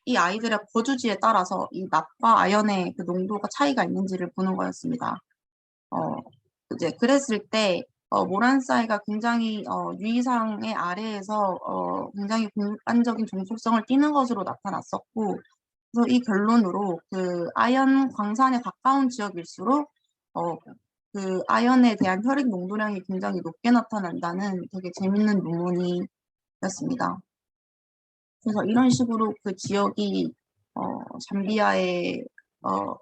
이 아이들의 거주지에 따라서 이 납과 아연의 그 농도가 차이가 있는지를 보는 거였습니다. 이제 그랬을 때 모란사이가 굉장히 유의사항의 아래에서 굉장히 공간적인 종속성을 띠는 것으로 나타났었고 그래서 이 결론으로 그 아연 광산에 가까운 지역일수록 그 아연에 대한 혈액 농도량이 굉장히 높게 나타난다는 되게 재밌는 논문이었습니다. 그래서 이런 식으로 그 지역이 잠비아의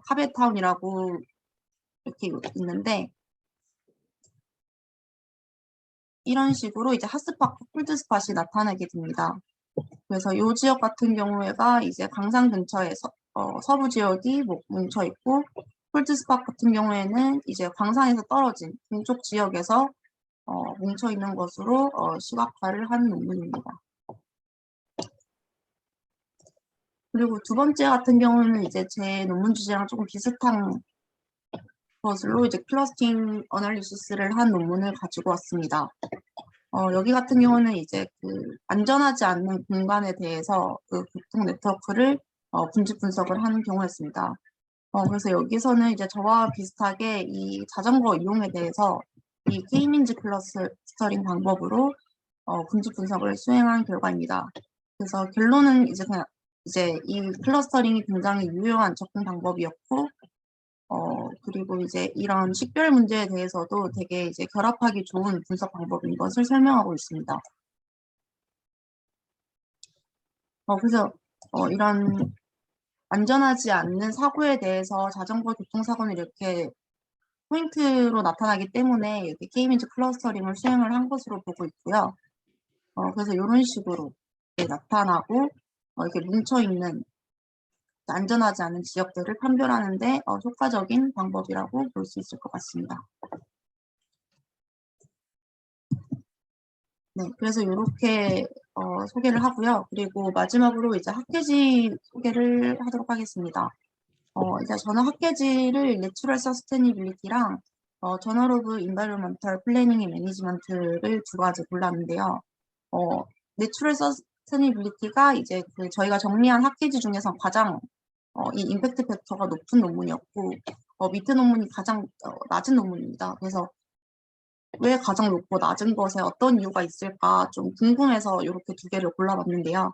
카베타운이라고 이렇게 있는데, 이런 식으로 이제 핫스팟과 콜드스팟이 나타나게 됩니다. 그래서 이 지역 같은 경우에가 이제 광산 근처에 서부 지역이 뭉쳐 있고, 콜드스팟 같은 경우에는 이제 광산에서 떨어진 동쪽 지역에서 뭉쳐 있는 것으로 시각화를 한 논문입니다. 그리고 두 번째 같은 경우는 이제 제 논문 주제랑 조금 비슷한 것으로 이제 클러스팅 어널리시스를 한 논문을 가지고 왔습니다. 여기 같은 경우는 이제 그 안전하지 않는 공간에 대해서 그 교통 네트워크를 분집 분석을 하는 경우였습니다. 그래서 여기서는 이제 저와 비슷하게 이 자전거 이용에 대해서 이 K민즈 클러스터링 방법으로 분집 분석을 수행한 결과입니다. 그래서 결론은 이제 그냥 이 클러스터링이 굉장히 유용한 접근 방법이었고, 그리고 이제 이런 식별 문제에 대해서도 되게 이제 결합하기 좋은 분석 방법인 것을 설명하고 있습니다. 그래서 이런 안전하지 않는 사고에 대해서 자전거 교통사고는 이렇게 포인트로 나타나기 때문에 이렇게 K민즈 클러스터링을 수행을 한 것으로 보고 있고요. 그래서 이런 식으로 나타나고 이렇게 뭉쳐있는 안전하지 않은 지역들을 판별하는데 효과적인 방법이라고 볼 수 있을 것 같습니다. 네, 그래서 이렇게 소개를 하고요. 그리고 마지막으로 이제 학계지 소개를 하도록 하겠습니다. 이제 저는 학계지를 내추럴 서스테니빌리티랑 저널 오브 인바이러먼털 플래닝 앤 매니지먼트를 두 가지 골랐는데요. 내추럴 서스테니빌리티가 이제 그 저희가 정리한 학계지 중에서 가장 이 임팩트 팩터가 높은 논문이었고, 밑에 논문이 가장 낮은 논문입니다. 그래서 왜 가장 높고 낮은 것에 어떤 이유가 있을까 좀 궁금해서 이렇게 두 개를 골라봤는데요.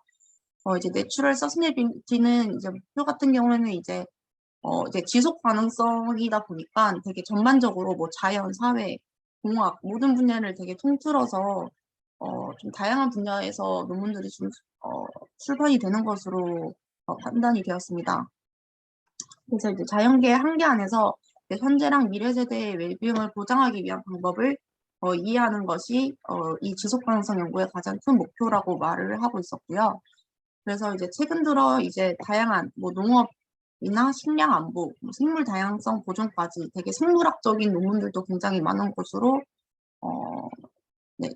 이제 내추럴 서스테니빌리티는 이제 목표 같은 경우에는 이제 지속 가능성이다 보니까 되게 전반적으로 뭐 자연, 사회, 공학 모든 분야를 되게 통틀어서 좀 다양한 분야에서 논문들이 좀 출판이 되는 것으로 판단이 되었습니다. 그래서 이제 자연계의 한계 안에서 현재랑 미래 세대의 웰비움을 보장하기 위한 방법을 이해하는 것이 이 지속 가능성 연구의 가장 큰 목표라고 말을 하고 있었고요. 그래서 이제 최근 들어 이제 다양한 뭐 농업이나 식량 안보, 뭐 생물 다양성 보존까지 되게 생물학적인 논문들도 굉장히 많은 것으로 네,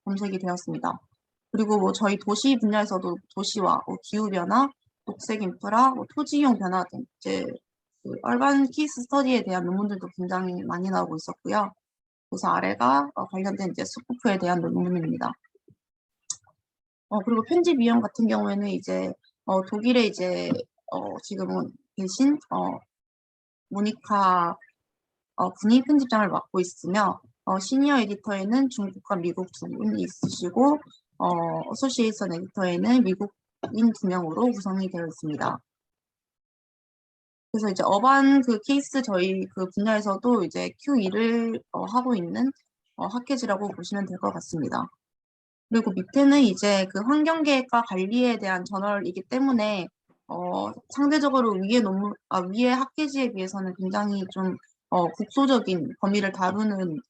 검색이 되었습니다. 그리고 뭐 저희 도시 분야에서도 도시화, 기후 변화, 녹색 인프라, 토지 이용 변화 등 이제 그 얼반 케이스 스터디에 대한 논문들도 굉장히 많이 나오고 있었고요. 그래서 아래가 관련된 이제 스코프에 대한 논문입니다. 그리고 편집위원 같은 경우에는 이제 독일에 이제 지금은 계신 모니카 분이 편집장을 맡고 있으며 시니어 에디터에는 중국과 미국 두 분이 있으시고 어소시에이션 에디터에는 미국인 2명으로 구성이 되어 있습니다. 그래서 이제 어반 그 케이스 저희 그 분야에서도 이제 Q2를 하고 있는 학회지라고 보시면 될 것 같습니다. 그리고 밑에는 이제 그 환경계획과 관리에 대한 저널이기 때문에 상대적으로 위의 학계지에 비해서는 굉장히 좀 국소적인 범위를 다루는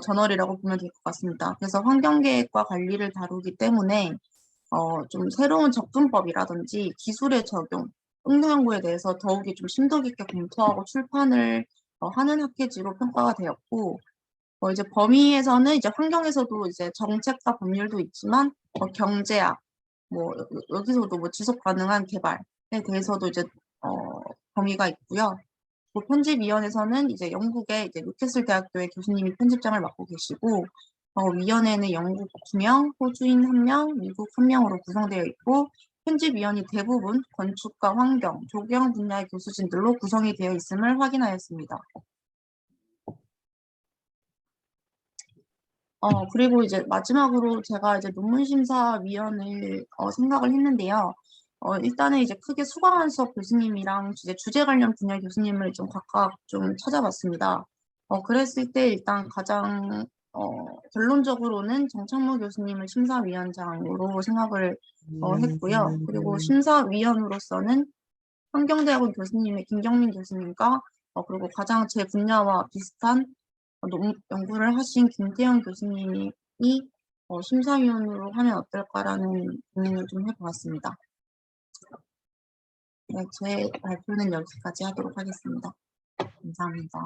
저널이라고 보면 될 것 같습니다. 그래서 환경계획과 관리를 다루기 때문에 좀 새로운 접근법이라든지 기술의 적용, 응용연구에 대해서 더욱이 좀 심도 깊게 검토하고 출판을 하는 학회지로 평가가 되었고, 이제 범위에서는 이제 환경에서도 이제 정책과 법률도 있지만 경제학, 뭐 여기서도 뭐 지속 가능한 개발에 대해서도 이제 범위가 있고요. 그 편집위원회에서는 이제 영국의 이제 뉴캐슬 대학교의 교수님이 편집장을 맡고 계시고, 위원회는 영국 2명, 호주인 1명, 미국 1명으로 구성되어 있고, 편집위원이 대부분 건축과 환경, 조경 분야의 교수진들로 구성이 되어 있음을 확인하였습니다. 그리고 이제 마지막으로 제가 이제 논문심사위원을 생각을 했는데요. 일단은 이제 크게 수강한 수업 교수님이랑 주제 관련 분야 교수님을 좀 각각 좀 찾아봤습니다. 그랬을 때 일단 가장 결론적으로는 정창모 교수님을 심사위원장으로 생각을 했고요. 그리고 심사위원으로서는 환경대학원 교수님의 김경민 교수님과 그리고 가장 제 분야와 비슷한 연구를 하신 김태현 교수님이 심사위원으로 하면 어떨까라는 고민을 좀 해보았습니다. 네, 제 발표는 여기까지 하도록 하겠습니다. 감사합니다.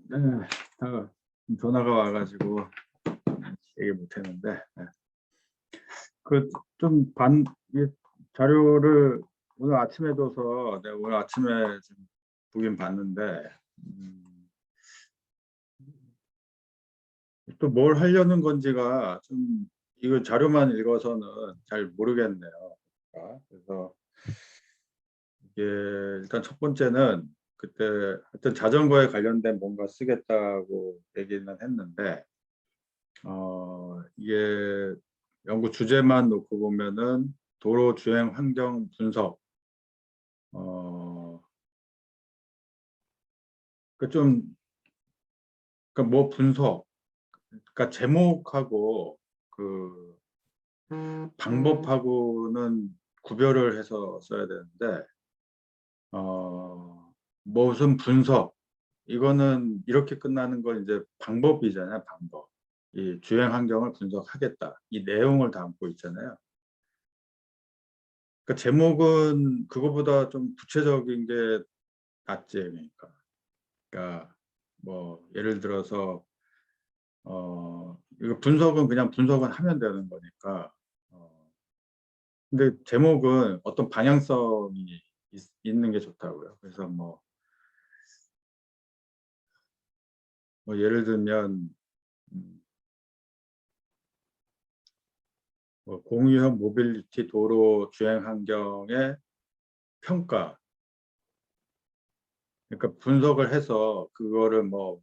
네, 전화가 와가지고 얘기 못했는데, 이 자료를 오늘 아침에 둬서 내가 오늘 아침에 좀 보긴 봤는데, 또 뭘 하려는 건지가 좀 이거 자료만 읽어서는 잘 모르겠네요. 그래서 이게 일단 첫 번째는 그때 하여튼 자전거에 관련된 뭔가 쓰겠다고 얘기는 했는데, 이게 연구 주제만 놓고 보면은 도로 주행 환경 분석, 뭐 분석, 그러니까 제목하고 그 방법하고는 구별을 해서 써야 되는데, 무슨 분석, 이거는 이렇게 끝나는 건 이제 방법이잖아요, 방법. 이 주행 환경을 분석하겠다. 이 내용을 담고 있잖아요. 그러니까 제목은 그거보다 좀 구체적인 게 낫지, 그러니까. 그러니까 뭐 예를 들어서 이거 분석은 그냥 분석은 하면 되는 거니까. 근데 제목은 어떤 방향성이 있는 게 좋다고요. 그래서 뭐 예를 들면 공유형 모빌리티 도로 주행 환경의 평가. 그러니까 분석을 해서 그거를 뭐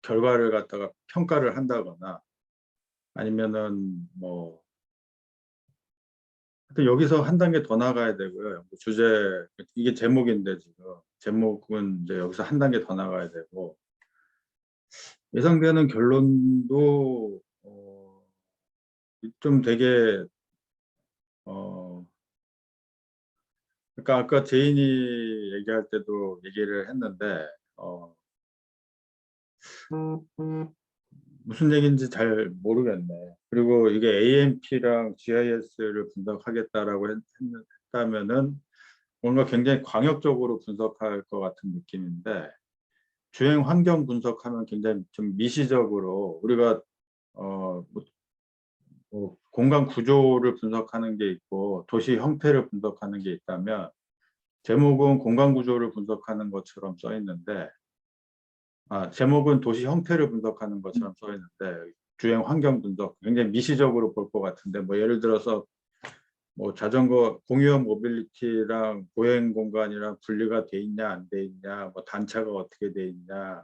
결과를 갖다가 평가를 한다거나 아니면은 뭐 하여튼 여기서 한 단계 더 나가야 되고요. 주제 이게 제목인데 지금 제목은 이제 여기서 한 단계 더 나가야 되고 예상되는 결론도 좀 되게 그러니까 아까 제인이 얘기할 때도 얘기를 했는데 무슨 얘기인지 잘 모르겠네. 그리고 이게 AMP랑 GIS를 분석하겠다라고 했다면은 뭔가 굉장히 광역적으로 분석할 것 같은 느낌인데 주행 환경 분석하면 굉장히 좀 미시적으로 우리가 공간 구조를 분석하는 게 있고 도시 형태를 분석하는 게 있다면 제목은 공간 구조를 분석하는 것처럼 써 있는데 제목은 도시 형태를 분석하는 것처럼 써 있는데 주행 환경 분석 굉장히 미시적으로 볼 것 같은데 뭐 예를 들어서 뭐 자전거 공유형 모빌리티랑 보행 공간이랑 분리가 돼 있냐 안 돼 있냐, 뭐 단차가 어떻게 돼 있냐,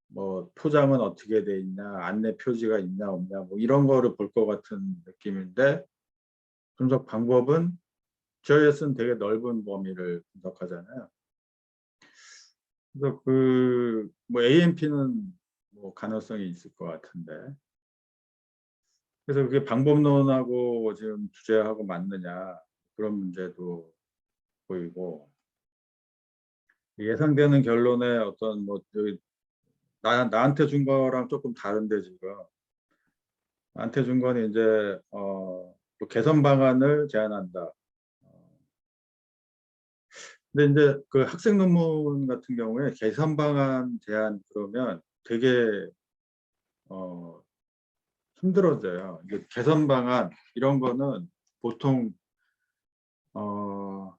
뭐 포장은 어떻게 돼 있냐, 안내 표지가 있냐 없냐, 뭐 이런 거를 볼 것 같은 느낌인데 분석 방법은 GIS는 되게 넓은 범위를 분석하잖아요. 그래서 뭐 AMP는 뭐 가능성이 있을 것 같은데, 그래서 그게 방법론하고 지금 주제하고 맞느냐 그런 문제도 보이고, 예상되는 결론의 어떤 뭐 여기 나한테 준 거랑 조금 다른데, 지금 나한테 준 거는 이제 또 개선 방안을 제안한다. 근데 이제 그 학생 논문 같은 경우에 개선 방안 제안 그러면 되게 어, 힘들어져요. 이게 개선 방안 이런 거는 보통 어,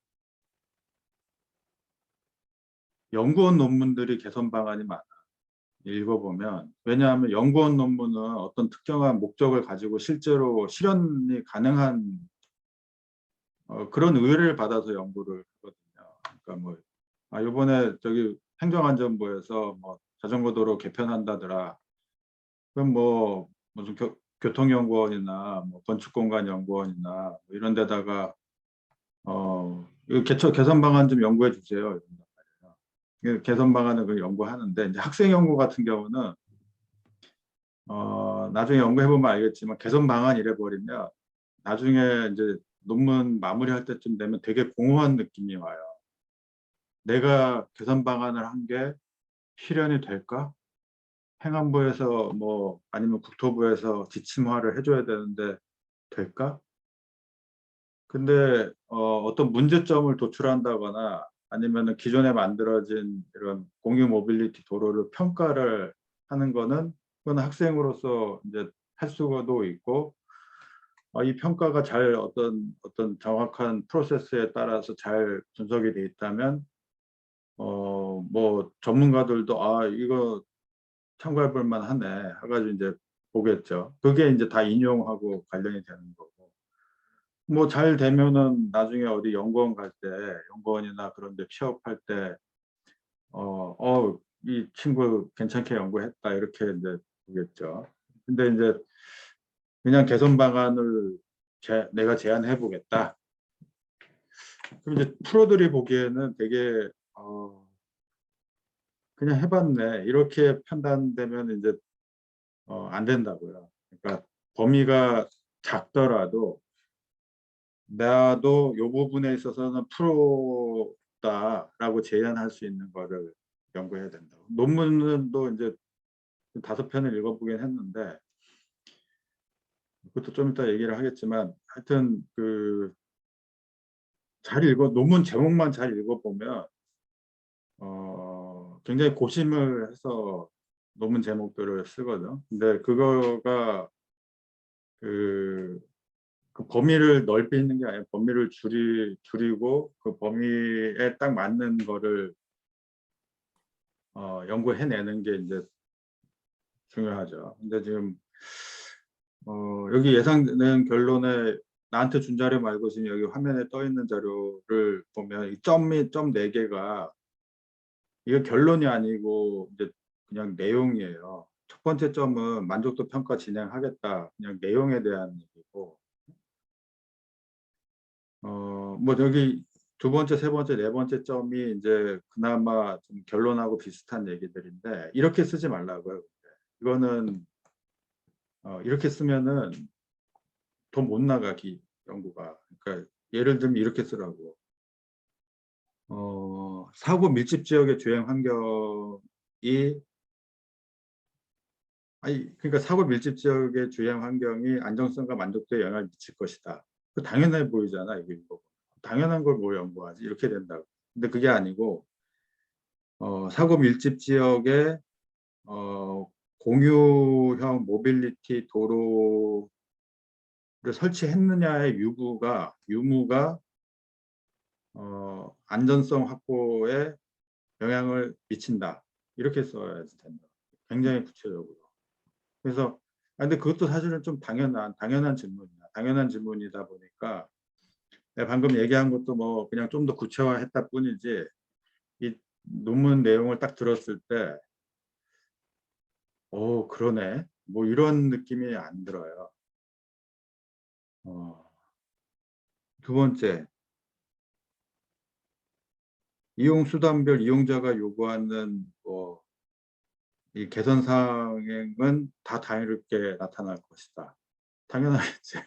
연구원 논문들이 개선 방안이 많아. 읽어보면, 왜냐하면 연구원 논문은 어떤 특정한 목적을 가지고 실제로 실현이 가능한 그런 의뢰를 받아서 연구를 하거든요. 그러니까 뭐 이번에 저기 행정안전부에서 뭐 자전거 도로 개편한다더라. 그럼 뭐 무슨 교통연구원이나 뭐 건축공간연구원이나 뭐 이런 데다가 이거 개선 방안 좀 연구해 주세요. 이런단 말이에요. 개선 방안을 그 연구하는데, 이제 학생 연구 같은 경우는 나중에 연구해 보면 알겠지만 개선 방안 이래 버리면 나중에 이제 논문 마무리할 때쯤 되면 되게 공허한 느낌이 와요. 내가 개선 방안을 한 게 실현이 될까? 행안부에서 뭐 아니면 국토부에서 지침화를 해줘야 되는데 될까? 근데 어떤 문제점을 도출한다거나 아니면 기존에 만들어진 이런 공유 모빌리티 도로를 평가를 하는 거는, 그건 학생으로서 이제 할 수도 있고, 이 평가가 잘 어떤 정확한 프로세스에 따라서 잘 분석이 돼 있다면 뭐 전문가들도 이거 참고해 볼 만하네 해가지고 이제 보겠죠. 그게 이제 다 인용하고 관련이 되는 거고, 뭐 잘 되면은 나중에 어디 연구원 갈 때, 연구원이나 그런 데 취업할 때 이 친구 괜찮게 연구했다 이렇게 이제 보겠죠. 근데 이제 그냥 개선 방안을 내가 제안해 보겠다. 그럼 이제 프로들이 보기에는 되게 그냥 해봤네 이렇게 판단되면 이제 안 된다고요. 그러니까 범위가 작더라도 나도 이 부분에 있어서는 프로다라고 제안할 수 있는 거를 연구해야 된다고. 논문도 이제 5편을 읽어보긴 했는데, 그것도 좀 이따 얘기를 하겠지만, 하여튼 잘 논문 제목만 잘 읽어보면 굉장히 고심을 해서 논문 제목들을 쓰거든. 근데 그거가 그 범위를 넓히는 게 아니라 범위를 줄이고 그 범위에 딱 맞는 거를 연구해내는 게 이제 중요하죠. 근데 지금 여기 예상되는 결론에 나한테 준 자료 말고 지금 여기 화면에 떠 있는 자료를 보면 이 점이 점 4개가 이거 결론이 아니고 이제 그냥 내용이에요. 첫 번째 점은 만족도 평가 진행하겠다. 그냥 내용에 대한 얘기고, 뭐 여기 두 번째, 세 번째, 네 번째 점이 이제 그나마 좀 결론하고 비슷한 얘기들인데 이렇게 쓰지 말라고요. 이거는 이렇게 쓰면은 더 못 나가기 연구가. 그러니까 예를 들면 이렇게 쓰라고. 사고 밀집 지역의 주행 환경이 그러니까 사고 밀집 지역의 주행 환경이 안정성과 만족도에 영향을 미칠 것이다. 그 당연해 보이잖아, 이게. 당연한 걸 뭘 연구하지? 이렇게 된다고. 근데 그게 아니고 사고 밀집 지역에 공유형 모빌리티 도로를 설치했느냐의 유무가 안전성 확보에 영향을 미친다. 이렇게 써야 된다. 굉장히 구체적으로. 그래서 근데 그것도 사실은 좀 당연한 질문이야. 당연한 질문이다 보니까 내가 방금 얘기한 것도 뭐 그냥 좀 더 구체화했다 뿐이지 이 논문 내용을 딱 들었을 때 그러네. 뭐 이런 느낌이 안 들어요. 두 번째, 이용 수단별 이용자가 요구하는 이 개선 사항은 다 다르게 나타날 것이다. 당연하겠지.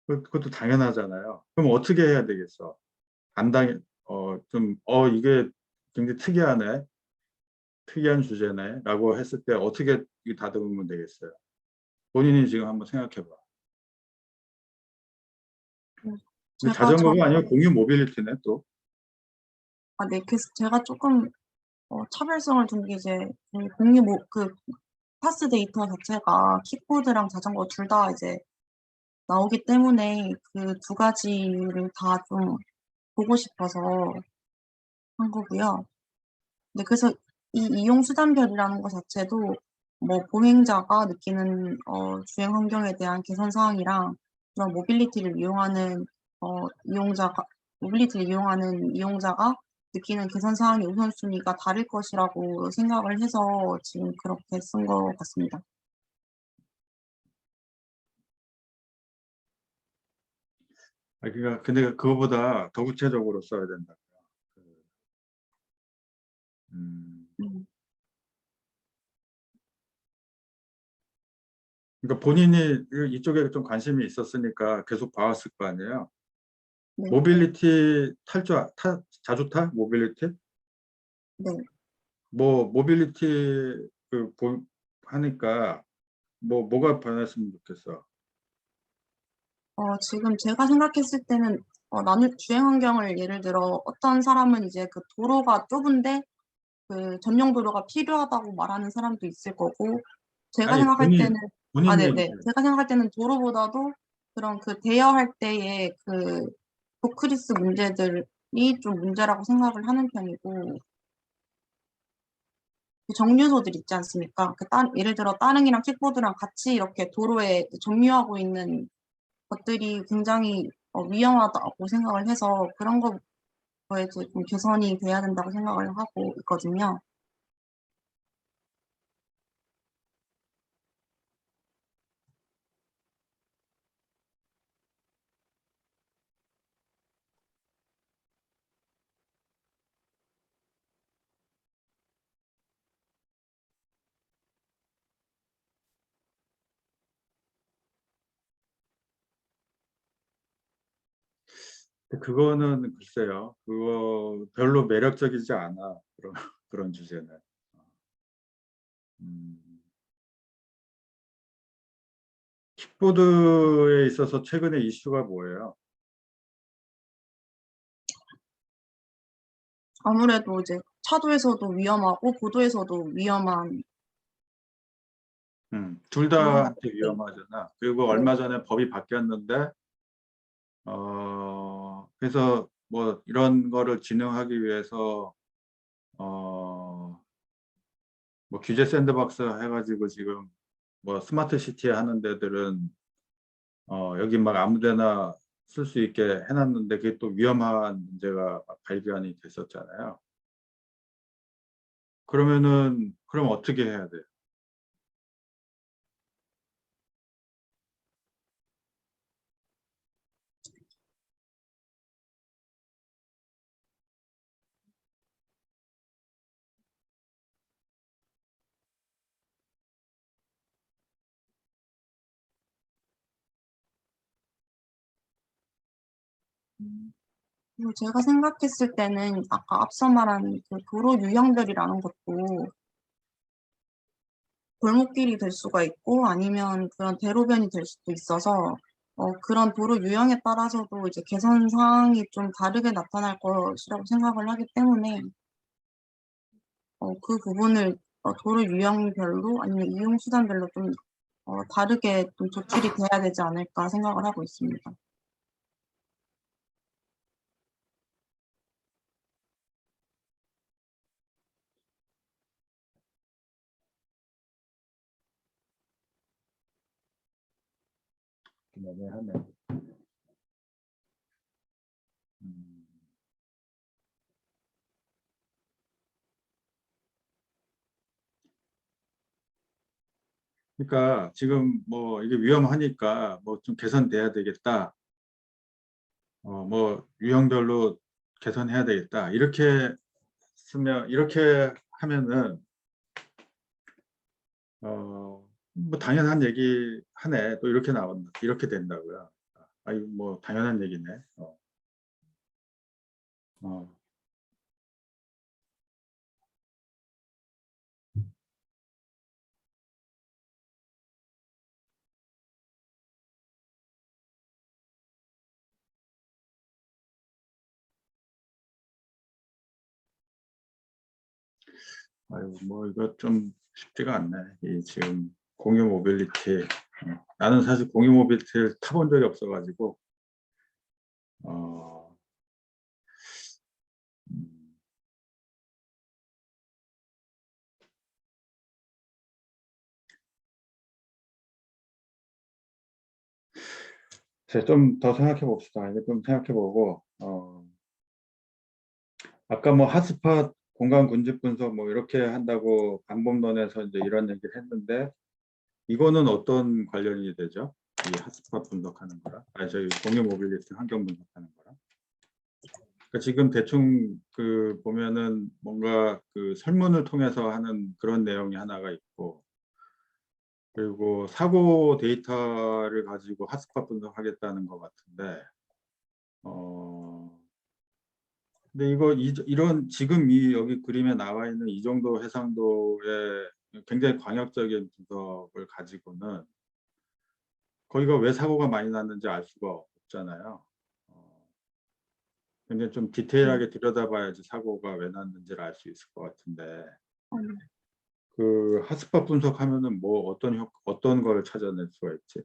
그것도 당연하잖아요. 그럼 어떻게 해야 되겠어? 이게 굉장히 특이한 주제네. 라고 했을 때 어떻게 다듬으면 되겠어요? 본인이 지금 한번 생각해 봐. 제가 자전거가 아니고 공유 모빌리티네, 또. 네. 그래서 제가 조금 차별성을 둔 게 이제 공유 파스 데이터 자체가 킥보드랑 자전거 둘 다 이제 나오기 때문에 그 두 가지를 다 좀 보고 싶어서 한 거고요. 네, 그래서 이 이용 수단별이라는 것 자체도 뭐 보행자가 느끼는 주행 환경에 대한 개선 사항이랑 그런 모빌리티를 이용하는 이용자가 느끼는 개선 사항의 우선순위가 다를 것이라고 생각을 해서 지금 그렇게 쓴 것 같습니다. 그러니까 근데 그거보다 더 구체적으로 써야 된다. 음, 음. 그러니까 본인이 이쪽에 좀 관심이 있었으니까 계속 봐왔을 거 아니에요. 네. 모빌리티 자주 타? 모빌리티? 네. 뭐 모빌리티 하니까 뭐가 변했으면 좋겠어. 지금 제가 생각했을 때는 주행 환경을 예를 들어 어떤 사람은 이제 그 도로가 좁은데 그 전용 도로가 필요하다고 말하는 사람도 있을 거고, 제가 아니 생각할 때는 본인 얘기. 네네. 제가 생각할 때는 도로보다도 그런 그 대여할 때의 그 도크리스 문제들이 좀 문제라고 생각을 하는 편이고, 그 정류소들 있지 않습니까? 예를 들어 따릉이랑 킥보드랑 같이 이렇게 도로에 점유하고 있는 것들이 굉장히 위험하다고 생각을 해서 그런 거에 좀 개선이 돼야 된다고 생각을 하고 있거든요. 그거는 글쎄요. 그거 별로 매력적이지 않아. 그런 주제는. 음, 킥보드에 있어서 최근에 이슈가 뭐예요? 아무래도 이제 차도에서도 위험하고 보도에서도 위험한. 둘 네. 다한테 위험하잖아. 그리고 네. 얼마 전에 법이 바뀌었는데, 그래서 뭐 이런 거를 진행하기 위해서, 뭐 규제 샌드박스 해가지고 지금 뭐 스마트 시티 하는 데들은, 여기 막 아무 데나 쓸 수 있게 해놨는데 그게 또 위험한 문제가 발견이 됐었잖아요. 그럼 어떻게 해야 돼요? 그리고 제가 생각했을 때는 아까 앞서 말한 그 도로 유형별이라는 것도 골목길이 될 수가 있고 아니면 그런 대로변이 될 수도 있어서 그런 도로 유형에 따라서도 이제 개선 사항이 좀 다르게 나타날 것이라고 생각을 하기 때문에 그 부분을 도로 유형별로 아니면 이용 수단별로 좀 다르게 좀 조출이 돼야 되지 않을까 생각을 하고 있습니다. 애매하네. 음. 그러니까 지금 뭐 이게 위험하니까 뭐 좀 개선돼야 되겠다. 뭐 유형별로 개선해야 되겠다. 이렇게 쓰면 이렇게 하면은 뭐 당연한 얘기 하네. 또 이렇게 나온다. 이렇게 된다고요. 아이 뭐 당연한 얘기네. 어. 아유 뭐 이거 좀 쉽지가 않네. 이 지금 공유 모빌리티. 나는 사실 공유 모빌리티를 타본 적이 없어가지고 어, 음, 좀 더 생각해 봅시다. 이거 좀 생각해 보고 아까 뭐 핫스팟 공간 군집 분석 뭐 이렇게 한다고 방법론에서 이제 이런 얘기를 했는데 이거는 어떤 관련이 되죠? 이 핫스팟 분석하는 거랑 저희 공유 모빌리티 환경 분석하는 거랑 그러니까 지금 대충 그 보면은 뭔가 그 설문을 통해서 하는 그런 내용이 하나가 있고 그리고 사고 데이터를 가지고 핫스팟 분석하겠다는 것 같은데 어 근데 이런 지금 이 여기 그림에 나와 있는 이 정도 해상도의 굉장히 광역적인 분석을 가지고는 거기가 왜 사고가 많이 났는지 알 수가 없잖아요. 굉장히 좀 디테일하게 들여다봐야지 사고가 왜 났는지를 알 수 있을 것 같은데 음. 그 핫스팟 분석하면은 뭐 어떤 걸 찾아낼 수가 있지?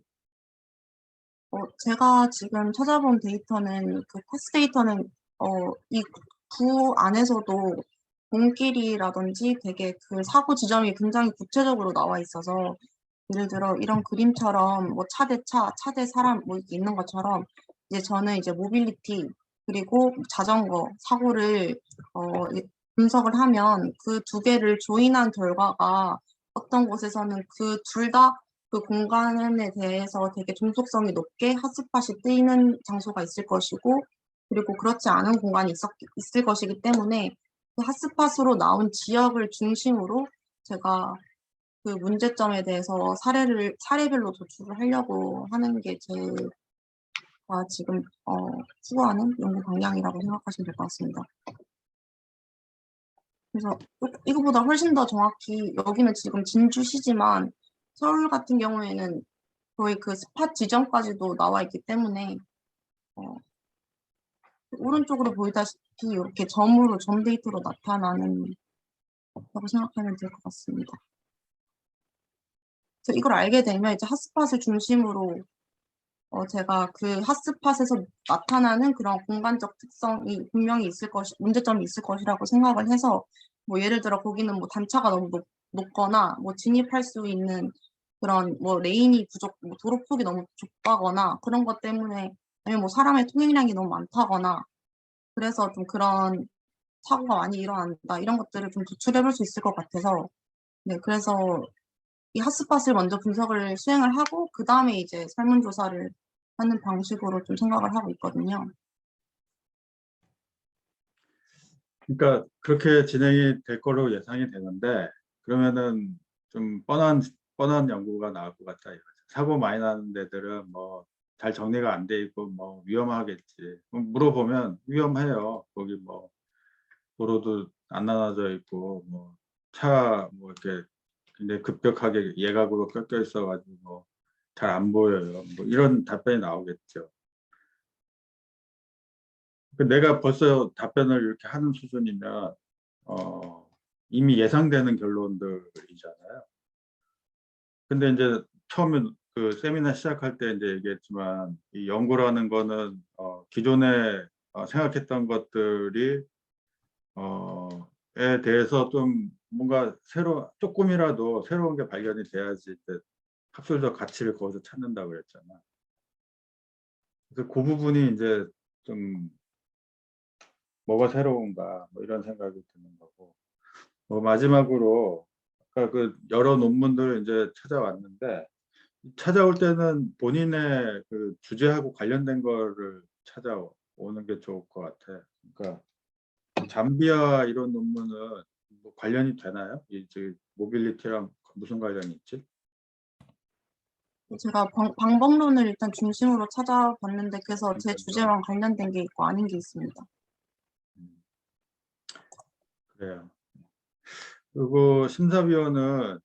제가 지금 찾아본 데이터는 그 패스 데이터는 이 구 안에서도 공길이라든지 되게 그 사고 지점이 굉장히 구체적으로 나와 있어서 예를 들어 이런 그림처럼 뭐 차 대 차, 차 대 사람 뭐 이렇게 있는 것처럼 이제 저는 이제 모빌리티 그리고 자전거 사고를 분석을 하면 그 두 개를 조인한 결과가 어떤 곳에서는 그 둘 다 그 공간에 대해서 되게 중속성이 높게 핫스팟이 뜨이는 장소가 있을 것이고 그리고 그렇지 않은 공간이 있을 것이기 때문에 그 핫스팟으로 나온 지역을 중심으로 제가 그 문제점에 대해서 사례별로 도출을 하려고 하는 게 제가 지금 추구하는 연구 방향이라고 생각하시면 될 것 같습니다. 그래서 이거보다 훨씬 더 정확히 여기는 지금 진주시지만 서울 같은 경우에는 거의 그 스팟 지점까지도 나와 있기 때문에 오른쪽으로 보이다시피 이렇게 점 데이터로 나타나는 거라고 생각하면 될 것 같습니다. 그래서 이걸 알게 되면 이제 핫스팟을 중심으로 제가 그 핫스팟에서 나타나는 그런 공간적 특성이 분명히 문제점이 있을 것이라고 생각을 해서 뭐 예를 들어 거기는 뭐 단차가 너무 높거나 뭐 진입할 수 있는 그런 뭐 레인이 뭐 도로폭이 너무 좁다거나 그런 것 때문에 아니면 뭐 사람의 통행량이 너무 많다거나 그래서 좀 그런 사고가 많이 일어난다 이런 것들을 좀 도출해 볼 수 있을 것 같아서 네 그래서 이 핫스팟을 먼저 분석을 수행을 하고 그 다음에 이제 설문조사를 하는 방식으로 좀 생각을 하고 있거든요. 그러니까 그렇게 진행이 될 거로 예상이 되는데 그러면은 좀 뻔한 연구가 나올 것 같다 이거죠. 사고 많이 나는 데들은 뭐 잘 정리가 안 돼 있고 뭐 위험하겠지. 물어보면 위험해요. 거기 뭐 도로도 안 나눠져 있고 뭐 차 뭐 이렇게 굉장히 급격하게 예각으로 꺾여 있어가지고 잘 안 보여요. 뭐 이런 답변이 나오겠죠. 내가 벌써 답변을 이렇게 하는 수준이면 이미 예상되는 결론들이잖아요. 근데 이제 처음에 그 세미나 시작할 때 이제 얘기했지만 이 연구라는 거는 기존에 생각했던 것들이 에 대해서 좀 뭔가 조금이라도 새로운 게 발견이 돼야지 이제 학술적 가치를 거기서 찾는다고 그랬잖아. 그래서 그 부분이 이제 좀 뭐가 새로운가 뭐 이런 생각이 드는 거고. 뭐 마지막으로 아까 그 여러 논문들 이제 찾아왔는데 찾아올 때는 본인의 그 주제하고 관련된 거를 찾아오는 게 좋을 것 같아. 그러니까 잠비아 이런 논문은 뭐 관련이 되나요? 이제 모빌리티랑 무슨 관련이 있지? 제가 방법론을 일단 중심으로 찾아봤는데 그래서 제 그러니까 주제랑 관련된 게 있고 아닌 게 있습니다. 그래요. 그리고 심사위원은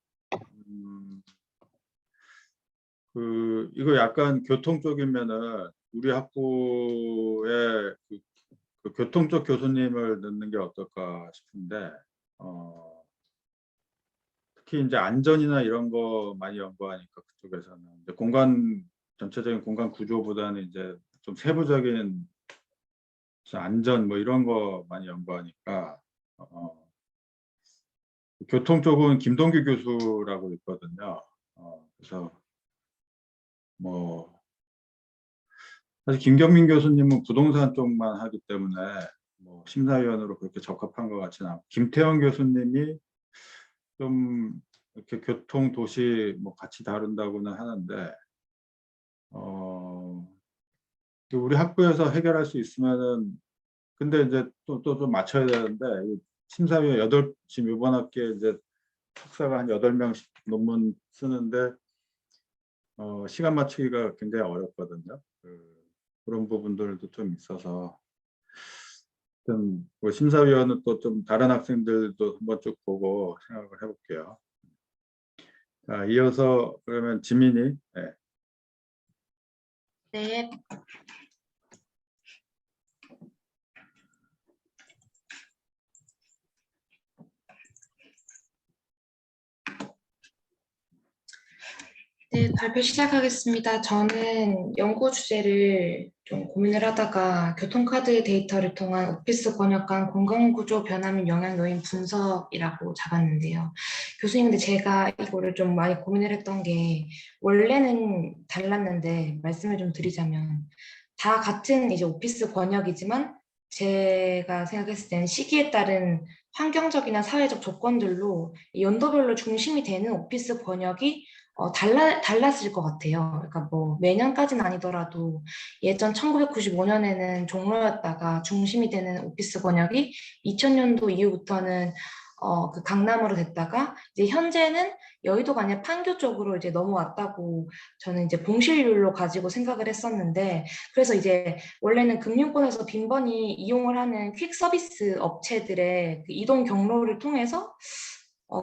이거 약간 교통 쪽이면은 우리 학부에 그 교통 쪽 교수님을 넣는 게 어떨까 싶은데 특히 이제 안전이나 이런 거 많이 연구하니까 그쪽에서는 이제 전체적인 공간 구조보다는 이제 좀 세부적인 안전 뭐 이런 거 많이 연구하니까 교통 쪽은 김동규 교수라고 있거든요. 그래서 뭐 사실 김경민 교수님은 부동산 쪽만 하기 때문에 뭐 심사위원으로 그렇게 적합한 것 같지는 않고 김태형 교수님이 좀 이렇게 교통 도시 뭐 같이 다룬다고는 하는데 또 우리 학부에서 해결할 수 있으면은 근데 이제 또 좀 맞춰야 되는데 심사위원 지금 이번 학기에 이제 석사가 한 8명씩 논문 쓰는데 시간 맞추기가 굉장히 어렵거든요. 그런 부분들도 좀 있어서 뭐 심사위원은 또 좀 다른 학생들도 한번 쭉 보고 생각을 해볼게요. 자, 이어서 그러면 지민이. 네. 네, 네, 발표 시작하겠습니다. 저는 연구 주제를 좀 고민을 하다가 교통카드 데이터를 통한 오피스 번역관 공간구조 변화 및 영향 요인 분석이라고 잡았는데요. 교수님, 근데 제가 이거를 좀 많이 고민을 했던 게 원래는 달랐는데 말씀을 좀 드리자면 다 같은 이제 오피스 번역이지만 제가 생각했을 때는 시기에 따른 환경적이나 사회적 조건들로 이 연도별로 중심이 되는 오피스 번역이 달랐을 것 같아요. 그러니까 뭐 매년까지는 아니더라도 예전 1995년에는 종로였다가 중심이 되는 오피스 번역이 2000년도 이후부터는 그 강남으로 됐다가 이제 현재는 여의도가 아니라 판교 쪽으로 이제 넘어왔다고 저는 이제 봉실률로 가지고 생각을 했었는데 그래서 이제 원래는 금융권에서 빈번히 이용을 하는 퀵 서비스 업체들의 그 이동 경로를 통해서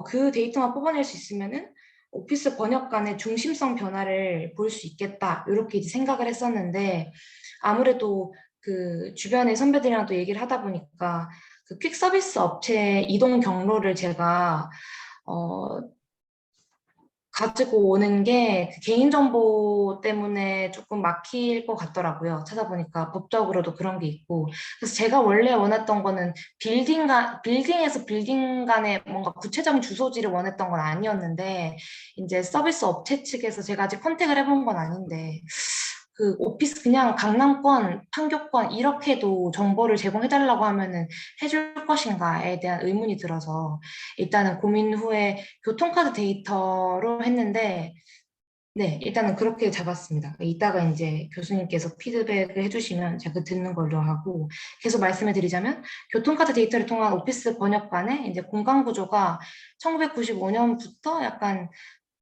그 데이터만 뽑아낼 수 있으면은 오피스 번역관의 중심성 변화를 볼 수 있겠다 이렇게 이제 생각을 했었는데 아무래도 그 주변의 선배들이랑 또 얘기를 하다 보니까 그 퀵 서비스 업체 이동 경로를 제가 가지고 오는 게 개인정보 때문에 조금 막힐 것 같더라고요. 찾아보니까 법적으로도 그런 게 있고. 그래서 제가 원래 원했던 거는 빌딩에서 빌딩 간의 뭔가 구체적인 주소지를 원했던 건 아니었는데, 이제 서비스 업체 측에서 제가 아직 컨택을 해본 건 아닌데, 그 오피스 그냥 강남권, 판교권 이렇게도 정보를 제공해달라고 하면은 해줄 것인가에 대한 의문이 들어서 일단은 고민 후에 교통카드 데이터로 했는데 네, 일단은 그렇게 잡았습니다. 이따가 이제 교수님께서 피드백을 해주시면 제가 듣는 걸로 하고 계속 말씀을 드리자면 교통카드 데이터를 통한 오피스 번역관의 이제 공간 구조가 1995년부터 약간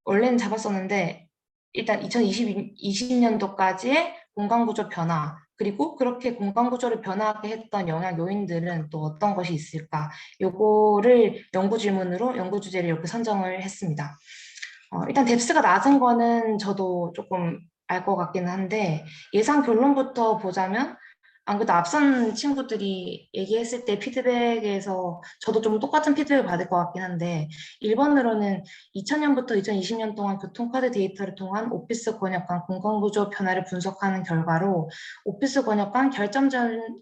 원래는 잡았었는데 일단 2020년도까지의 공간구조 변화 그리고 그렇게 공간구조를 변화하게 했던 영향 요인들은 또 어떤 것이 있을까 요거를 연구 질문으로 연구 주제를 이렇게 선정을 했습니다. 일단 뎁스가 낮은 거는 저도 조금 알 것 같기는 한데 예상 결론부터 보자면 안 그래도 앞선 친구들이 얘기했을 때 피드백에서 저도 좀 똑같은 피드백을 받을 것 같긴 한데 1번으로는 2000년부터 2020년 동안 교통카드 데이터를 통한 오피스 권역간 공간구조 변화를 분석하는 결과로 오피스 권역간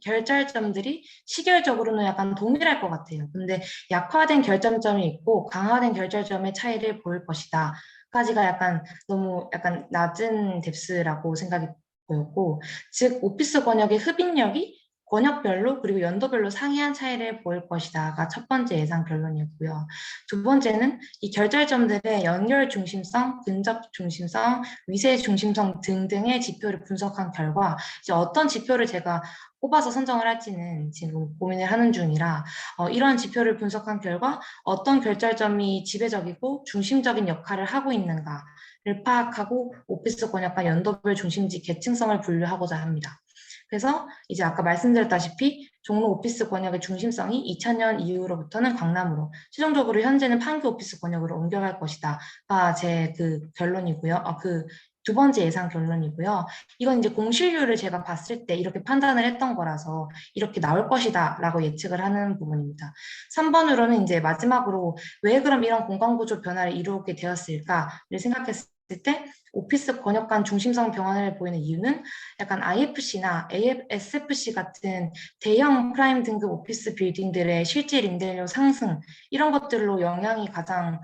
결절점들이 시결적으로는 약간 동일할 것 같아요. 근데 약화된 결점점이 있고 강화된 결절점의 차이를 보일 것이다. 까지가 약간 너무 약간 낮은 뎁스라고 생각이 보였고, 즉 오피스 권역의 흡인력이 권역별로 그리고 연도별로 상이한 차이를 보일 것이다가 첫 번째 예상 결론이었고요. 두 번째는 이 결절점들의 연결 중심성, 근접 중심성, 위세 중심성 등등의 지표를 분석한 결과 이제 어떤 지표를 제가 뽑아서 선정을 할지는 지금 고민을 하는 중이라 이런 지표를 분석한 결과 어떤 결절점이 지배적이고 중심적인 역할을 하고 있는가를 파악하고 오피스 권역과 연도별 중심지 계층성을 분류하고자 합니다. 그래서 이제 아까 말씀드렸다시피 종로 오피스 권역의 중심성이 2000년 이후로부터는 강남으로, 최종적으로 현재는 판교 오피스 권역으로 옮겨갈 것이다가 제 그 결론이고요. 그 두 번째 예상 결론이고요. 이건 이제 공실률을 제가 봤을 때 이렇게 판단을 했던 거라서 이렇게 나올 것이다라고 예측을 하는 부분입니다. 3번으로는 이제 마지막으로 왜 그럼 이런 공간구조 변화를 이루게 되었을까를 생각했을 때 오피스 권역 간 중심성 변화를 보이는 이유는 약간 IFC나 SFC 같은 대형 프라임 등급 오피스 빌딩들의 실질 임대료 상승 이런 것들로 영향이 가장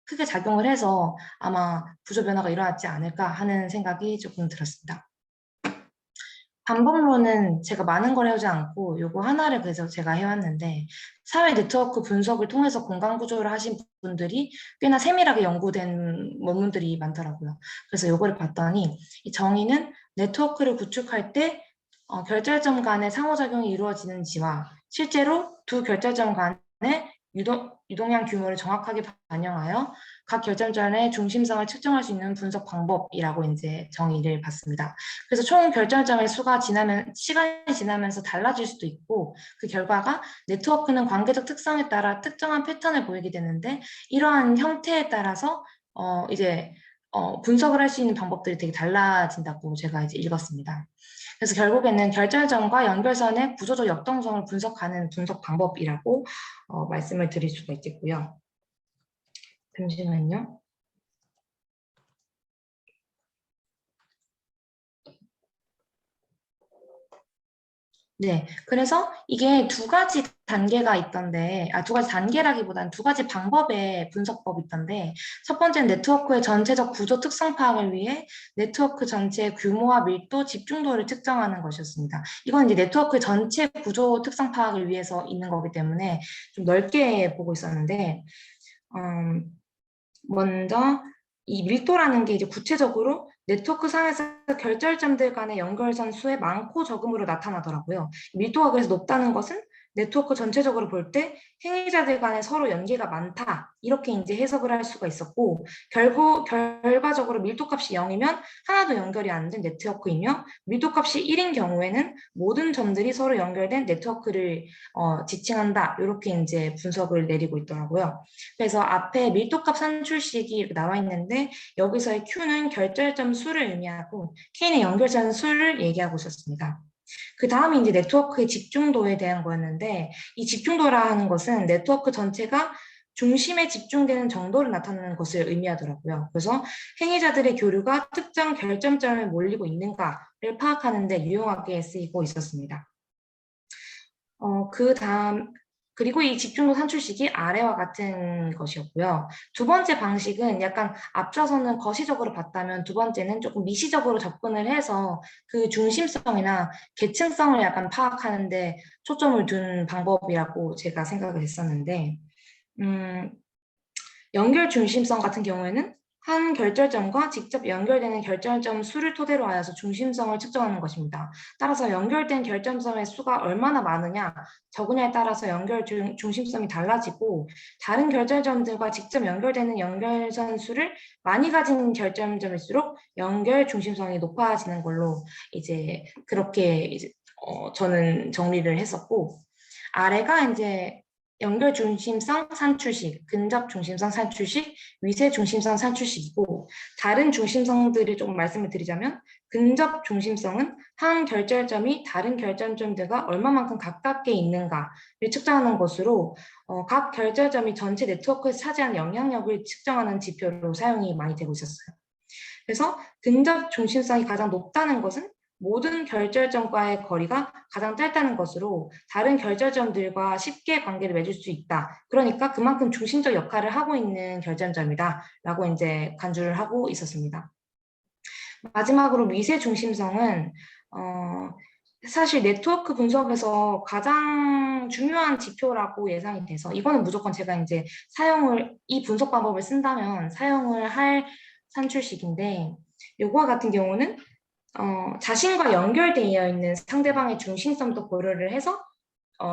크게 작용을 해서 아마 구조 변화가 일어났지 않을까 하는 생각이 조금 들었습니다. 반복론은 제가 많은 걸 해오지 않고 요거 하나를 그래서 제가 해왔는데, 사회 네트워크 분석을 통해서 공간 구조를 하신 분들이 꽤나 세밀하게 연구된 논문들이 많더라고요. 그래서 요거를 봤더니 이 정의는 네트워크를 구축할 때 결절점 간의 상호작용이 이루어지는지와 실제로 두 결절점 간의 유동량 규모를 정확하게 반영하여 각 결절점의 중심성을 측정할 수 있는 분석 방법이라고 이제 정의를 받습니다. 그래서 총 결절점의 수가 시간이 지나면서 달라질 수도 있고, 그 결과가 네트워크는 관계적 특성에 따라 특정한 패턴을 보이게 되는데, 이러한 형태에 따라서 분석을 할 수 있는 방법들이 되게 달라진다고 제가 이제 읽었습니다. 그래서 결국에는 결절점과 연결선의 구조적 역동성을 분석하는 분석 방법이라고 말씀을 드릴 수가 있겠고요. 잠시만요. 네, 그래서 이게 두 가지 단계가 있던데, 두 가지 단계라기보다는 두 가지 방법의 분석법이 있던데, 첫 번째는 네트워크의 전체적 구조 특성 파악을 위해 네트워크 전체의 규모와 밀도, 집중도를 측정하는 것이었습니다. 이건 이제 네트워크 전체 구조 특성 파악을 위해서 있는 거기 때문에 좀 넓게 보고 있었는데, 먼저 이 밀도라는 게 이제 구체적으로 네트워크 상에서 결절점들 간의 연결선 수의 많고 적음으로 나타나더라고요. 밀도가 그래서 높다는 것은 네트워크 전체적으로 볼 때 행위자들 간에 서로 연계가 많다, 이렇게 이제 해석을 할 수가 있었고, 결과적으로 밀도값이 0이면 하나도 연결이 안 된 네트워크이며, 밀도값이 1인 경우에는 모든 점들이 서로 연결된 네트워크를 지칭한다, 이렇게 이제 분석을 내리고 있더라고요. 그래서 앞에 밀도값 산출식이 이렇게 나와 있는데, 여기서의 Q는 결절점 수를 의미하고 K는 연결선 수를 얘기하고 있었습니다. 그 다음이 이제 네트워크의 집중도에 대한 거였는데, 이 집중도라는 것은 네트워크 전체가 중심에 집중되는 정도를 나타내는 것을 의미하더라고요. 그래서 행위자들의 교류가 특정 결점점에 몰리고 있는가를 파악하는 데 유용하게 쓰이고 있었습니다. 그리고 이 집중도 산출식이 아래와 같은 것이었고요. 두 번째 방식은 약간 앞서서는 거시적으로 봤다면, 두 번째는 조금 미시적으로 접근을 해서 그 중심성이나 계층성을 약간 파악하는데 초점을 둔 방법이라고 제가 생각을 했었는데, 연결 중심성 같은 경우에는 한 결절점과 직접 연결되는 결절점 수를 토대로 하여서 중심성을 측정하는 것입니다. 따라서 연결된 결절점의 수가 얼마나 많으냐, 적으냐에 따라서 연결 중심성이 달라지고, 다른 결절점들과 직접 연결되는 연결선 수를 많이 가진 결절점일수록 연결 중심성이 높아지는 걸로 이제 그렇게 이제 저는 정리를 했었고, 아래가 이제 연결 중심성 산출식, 근접 중심성 산출식, 위세 중심성 산출식이고, 다른 중심성들을 조금 말씀을 드리자면, 근접 중심성은 한 결절점이 다른 결절점들과 얼마만큼 가깝게 있는가를 측정하는 것으로 각 결절점이 전체 네트워크에서 차지하는 영향력을 측정하는 지표로 사용이 많이 되고 있었어요. 그래서 근접 중심성이 가장 높다는 것은 모든 결절점과의 거리가 가장 짧다는 것으로 다른 결절점들과 쉽게 관계를 맺을 수 있다. 그러니까 그만큼 중심적 역할을 하고 있는 결절점이다 라고 이제 간주를 하고 있었습니다. 마지막으로 미세 중심성은 사실 네트워크 분석에서 가장 중요한 지표라고 예상이 돼서 이거는 무조건 제가 이제 이 분석 방법을 쓴다면 사용을 할 산출식인데 요거와 같은 경우는 자신과 연결되어 있는 상대방의 중심성도 고려를 해서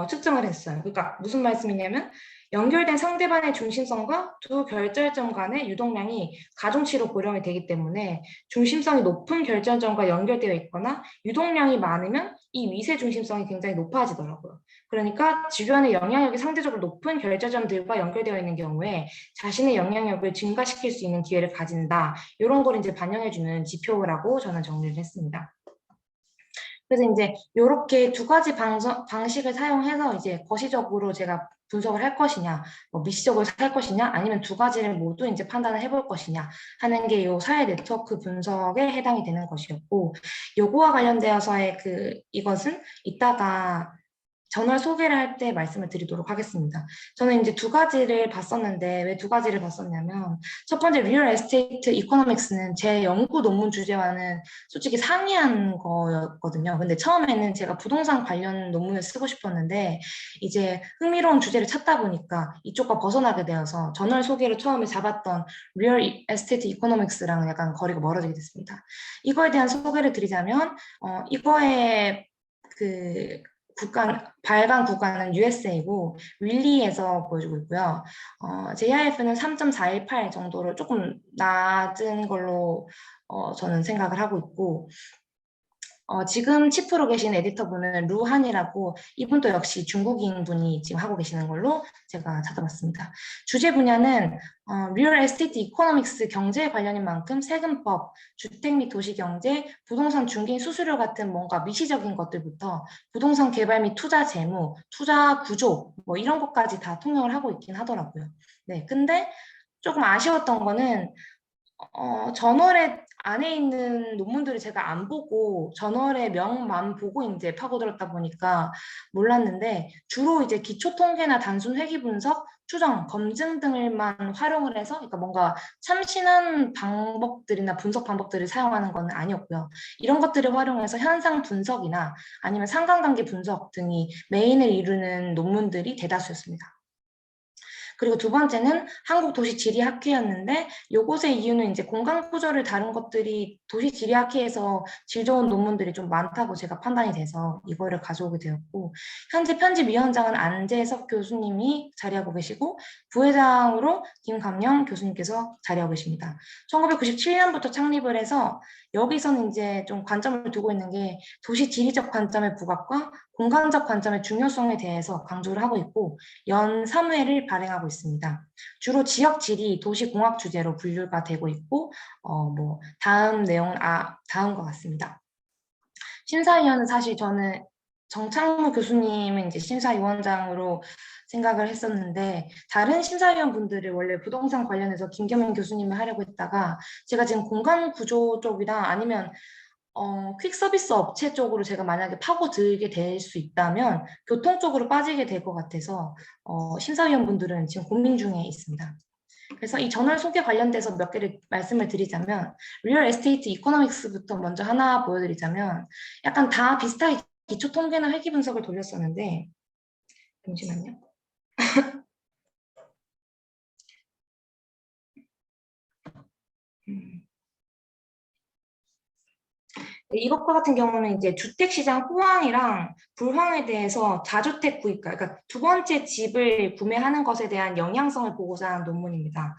측정을 했어요. 그러니까 무슨 말씀이냐면 연결된 상대방의 중심성과 두 결절점 간의 유동량이 가중치로 고려가 되기 때문에 중심성이 높은 결절점과 연결되어 있거나 유동량이 많으면 이 미세 중심성이 굉장히 높아지더라고요. 그러니까 주변의 영향력이 상대적으로 높은 결절점들과 연결되어 있는 경우에 자신의 영향력을 증가시킬 수 있는 기회를 가진다. 이런 걸 이제 반영해주는 지표라고 저는 정리를 했습니다. 그래서 이제 이렇게 두 가지 방식을 사용해서 이제 거시적으로 제가 분석을 할 것이냐, 뭐 미시적으로 할 것이냐, 아니면 두 가지를 모두 이제 판단을 해볼 것이냐 하는 게 이 사회 네트워크 분석에 해당이 되는 것이었고, 요거와 관련되어서의 이것은 이따가 저널 소개를 할 때 말씀을 드리도록 하겠습니다. 저는 이제 두 가지를 봤었는데 왜 두 가지를 봤었냐면 첫 번째 리얼 에스테이트 이코노믹스는 제 연구 논문 주제와는 솔직히 상이한 거였거든요. 근데 처음에는 제가 부동산 관련 논문을 쓰고 싶었는데 이제 흥미로운 주제를 찾다 보니까 이쪽과 벗어나게 되어서 저널 소개를 처음에 잡았던 리얼 에스테이트 이코노믹스랑 약간 거리가 멀어지게 됐습니다. 이거에 대한 소개를 드리자면 이거의 발간 국가는 USA고 윌리에서 보여주고 있고요. JIF는 3.418 정도로 조금 낮은 걸로 저는 생각을 하고 있고 지금 치프로 계신 에디터분은 루한이라고 이분도 역시 중국인 분이 지금 하고 계시는 걸로 제가 찾아봤습니다. 주제 분야는 리얼 에스테이트 이코노믹스 경제에 관련인 만큼 세금법, 주택 및 도시경제, 부동산 중개인 수수료 같은 뭔가 미시적인 것들부터 부동산 개발 및 투자 재무, 투자 구조 뭐 이런 것까지 다 통역을 하고 있긴 하더라고요. 네, 근데 조금 아쉬웠던 거는 저널에 안에 있는 논문들을 제가 안 보고 저널의 명만 보고 이제 파고들었다 보니까 몰랐는데 주로 이제 기초 통계나 단순 회귀 분석, 추정, 검증 등을만 활용을 해서 그러니까 뭔가 참신한 방법들이나 분석 방법들을 사용하는 건 아니었고요. 이런 것들을 활용해서 현상 분석이나 아니면 상관관계 분석 등이 메인을 이루는 논문들이 대다수였습니다. 그리고 두 번째는 한국도시지리학회였는데 요것의 이유는 이제 공간 구조를 다룬 것들이 도시지리학회에서 질 좋은 논문들이 좀 많다고 제가 판단이 돼서 이거를 가져오게 되었고 현재 편집위원장은 안재석 교수님이 자리하고 계시고 부회장으로 김감영 교수님께서 자리하고 계십니다. 1997년부터 창립을 해서 여기서는 이제 좀 관점을 두고 있는 게 도시 지리적 관점의 부각과 공간적 관점의 중요성에 대해서 강조를 하고 있고 연 3회를 발행하고 있습니다. 주로 지역 지리, 도시 공학 주제로 분류가 되고 있고 뭐 다음 내용은 다음과 같습니다. 심사위원은 사실 저는 정창무 교수님은 이제 심사위원장으로 생각을 했었는데 다른 심사위원 분들을 원래 부동산 관련해서 김겸인 교수님이 하려고 했다가 제가 지금 공간 구조 쪽이나 아니면 퀵 서비스 업체 쪽으로 제가 만약에 파고들게 될 수 있다면 교통 쪽으로 빠지게 될 것 같아서 심사위원 분들은 지금 고민 중에 있습니다. 그래서 이 저널 소개 관련돼서 몇 개를 말씀을 드리자면 리얼 에스테이트 이코노믹스부터 먼저 하나 보여드리자면 약간 다 비슷하게 기초 통계나 회귀 분석을 돌렸었는데 잠시만요. 이것과 같은 경우는 이제 주택시장 호황이랑 불황에 대해서 다주택 구입가, 그러니까 두 번째 집을 구매하는 것에 대한 영향성을 보고자 한 논문입니다.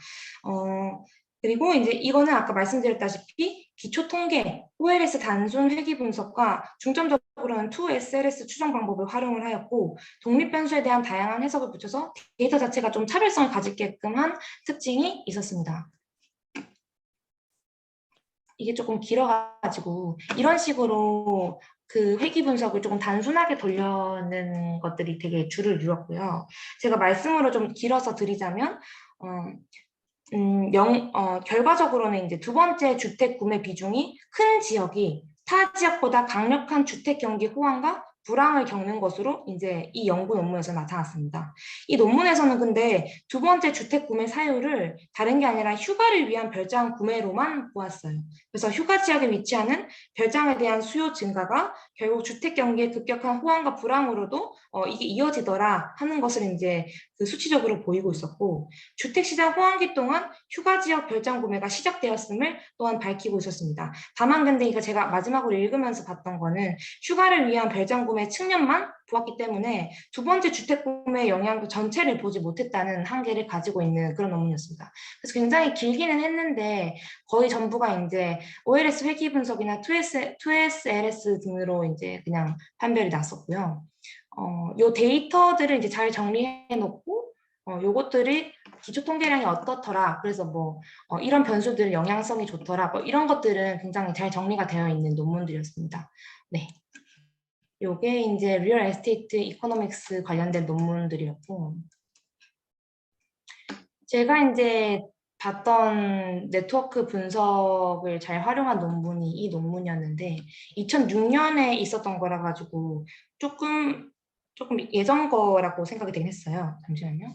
그리고 이제 이거는 아까 말씀드렸다시피 기초 통계, OLS 단순 회귀 분석과 중점적으로는 2SLS 추정 방법을 활용을 하였고 독립 변수에 대한 다양한 해석을 붙여서 데이터 자체가 좀 차별성을 가지게끔 한 특징이 있었습니다. 이게 조금 길어가지고 이런 식으로 회귀 분석을 조금 단순하게 돌려는 것들이 되게 줄을 이뤘고요. 제가 말씀으로 좀 길어서 드리자면 결과적으로는 이제 두 번째 주택 구매 비중이 큰 지역이 타 지역보다 강력한 주택 경기 호황과 불황을 겪는 것으로 이제 이 연구 논문에서 나타났습니다. 이 논문에서는 근데 두 번째 주택 구매 사유를 다른 게 아니라 휴가를 위한 별장 구매로만 보았어요. 그래서 휴가 지역에 위치하는 별장에 대한 수요 증가가 결국 주택 경기의 급격한 호황과 불황으로도 이게 이어지더라 하는 것을 이제 그 수치적으로 보이고 있었고, 주택시장 호황기 동안 휴가 지역 별장 구매가 시작되었음을 또한 밝히고 있었습니다. 다만 근데 이거 제가 마지막으로 읽으면서 봤던 거는 휴가를 위한 별장 구매 측면만 보았기 때문에 두 번째 주택 구매 영향도 전체를 보지 못했다는 한계를 가지고 있는 그런 논문이었습니다. 그래서 굉장히 길기는 했는데 거의 전부가 이제 OLS 회귀 분석이나 2SLS 등으로 이제 그냥 판별이 났었고요. 요 데이터들을 이제 잘 정리해 놓고 요것들이 기초 통계량이 어떻더라. 그래서 뭐 이런 변수들 영향성이 좋더라. 뭐 이런 것들은 굉장히 잘 정리가 되어 있는 논문들이었습니다. 네. 요게 이제 리얼 에스테이트 이코노믹스 관련된 논문들이었고, 제가 이제 봤던 네트워크 분석을 잘 활용한 논문이 이 논문이었는데 2006년에 있었던 거라 가지고 조금 예전 거라고 생각이 되긴 했어요. 잠시만요.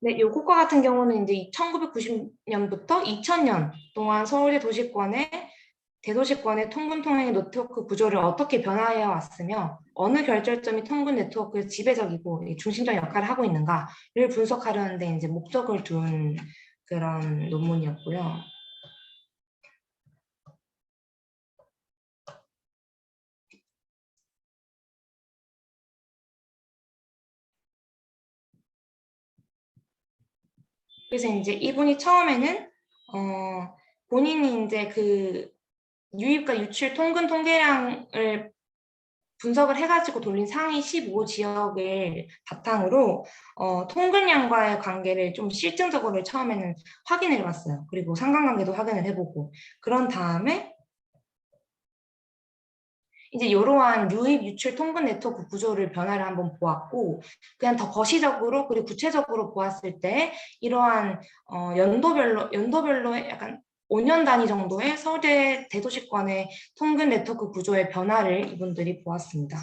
네, 요것과 같은 경우는 이제 1990년부터 2000년 동안 서울대 대도시권의 통근 통행 네트워크 구조를 어떻게 변화해 왔으며 어느 결절점이 통근 네트워크의 지배적이고 중심적 역할을 하고 있는가를 분석하려는데 이제 목적을 둔 그런 논문이었고요. 그래서 이제 이분이 처음에는 본인이 이제 그 유입과 유출 통근 통계량을 분석을 해가지고 돌린 상위 15지역을 바탕으로 통근량과의 관계를 좀 실증적으로 처음에는 확인을 해봤어요. 그리고 상관관계도 확인을 해보고 그런 다음에 이제 이러한 유입, 유출, 통근 네트워크 구조를 변화를 한번 보았고 그냥 더 거시적으로 그리고 구체적으로 보았을 때 이러한 연도별로 약간 5년 단위 정도의 서울대 대도시권의 통근 네트워크 구조의 변화를 이분들이 보았습니다.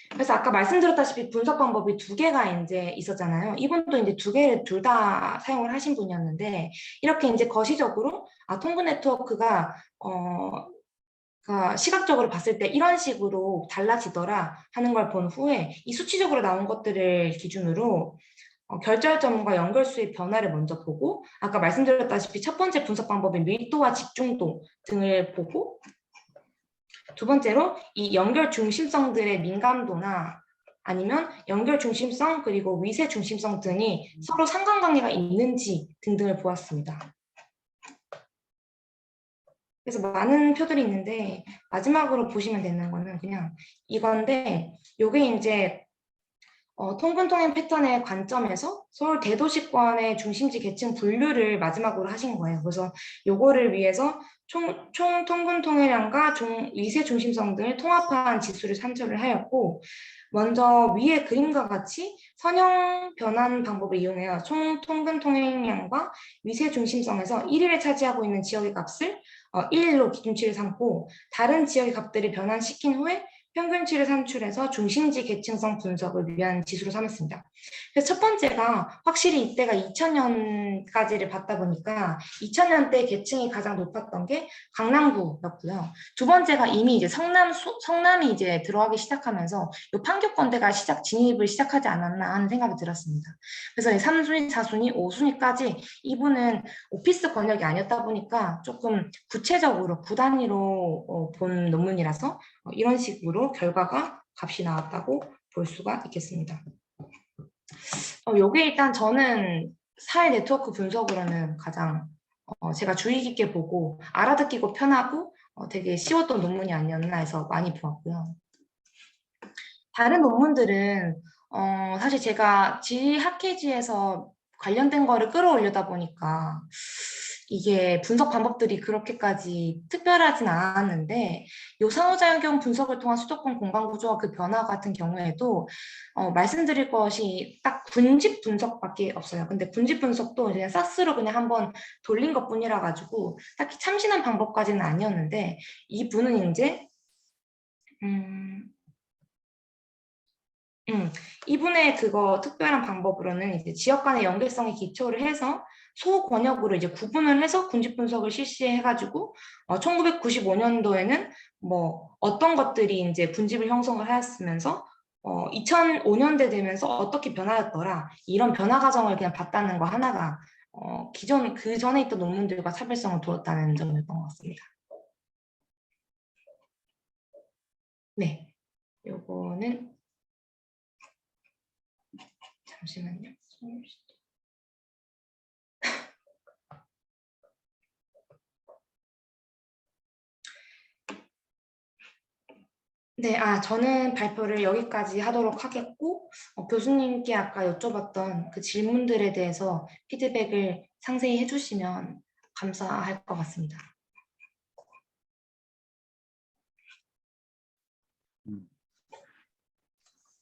그래서 아까 말씀드렸다시피 분석 방법이 두 개가 이제 있었잖아요. 이분도 이제 두 개를 둘 다 사용을 하신 분이었는데 이렇게 이제 거시적으로 통근 네트워크가 시각적으로 봤을 때 이런 식으로 달라지더라 하는 걸 본 후에 이 수치적으로 나온 것들을 기준으로 결절점과 연결수의 변화를 먼저 보고 아까 말씀드렸다시피 첫 번째 분석 방법인 밀도와 집중도 등을 보고 두 번째로 이 연결 중심성들의 민감도나 아니면 연결 중심성 그리고 위세 중심성 등이 서로 상관관계가 있는지 등등을 보았습니다. 그래서 많은 표들이 있는데 마지막으로 보시면 되는 거는 그냥 이건데 요게 이제 통근 통행 패턴의 관점에서 서울 대도시권의 중심지 계층 분류를 마지막으로 하신 거예요. 그래서 요거를 위해서 총 통근 통행량과 위세 중심성 등을 통합한 지수를 산출을 하였고 먼저 위의 그림과 같이 선형 변환 방법을 이용해요. 총 통근 통행량과 위세 중심성에서 1위를 차지하고 있는 지역의 값을 1로 기준치를 삼고 다른 지역의 값들을 변환시킨 후에 평균치를 산출해서 중심지 계층성 분석을 위한 지수로 삼았습니다. 그래서 첫 번째가 확실히 이때가 2000년까지를 봤다 보니까 2000년대 계층이 가장 높았던 게 강남구였고요. 두 번째가 이미 이제 성남이 이제 들어가기 시작하면서 요 판교권대가 진입을 시작하지 않았나 하는 생각이 들었습니다. 그래서 3순위, 4순위, 5순위까지 이분은 오피스 권역이 아니었다 보니까 조금 구체적으로 구단위로 본 논문이라서 이런 식으로 결과가 값이 나왔다고 볼 수가 있겠습니다. 요게 일단 저는 사회 네트워크 분석으로는 가장 제가 주의 깊게 보고 알아듣기고 편하고 되게 쉬웠던 논문이 아니었나 해서 많이 보았고요. 다른 논문들은 사실 제가 지학회지에서 관련된 거를 끌어올리다 보니까 이게 분석 방법들이 그렇게까지 특별하진 않았는데 요 상호작용 분석을 통한 수도권 공간 구조와 그 변화 같은 경우에도 말씀드릴 것이 딱 군집 분석밖에 없어요. 근데 군집 분석도 그냥 사스로 그냥 한번 돌린 것뿐이라 가지고 딱히 참신한 방법까지는 아니었는데 이분은 이제 이분의 그거 특별한 방법으로는 이제 지역 간의 연계성에 기초를 해서 소권역으로 이제 구분을 해서 군집 분석을 실시해가지고 1995년도에는 뭐 어떤 것들이 이제 군집을 형성을 하였으면서 2005년대 되면서 어떻게 변화였더라 이런 변화 과정을 그냥 봤다는 거 하나가 기존 그 전에 있던 논문들과 차별성을 두었다는 점이었던 것 같습니다. 네, 요거는 잠시만요. 네, 저는 발표를 여기까지 하도록 하겠고, 교수님께 아까 여쭤봤던 그 질문들에 대해서 피드백을 상세히 해주시면 감사할 것 같습니다.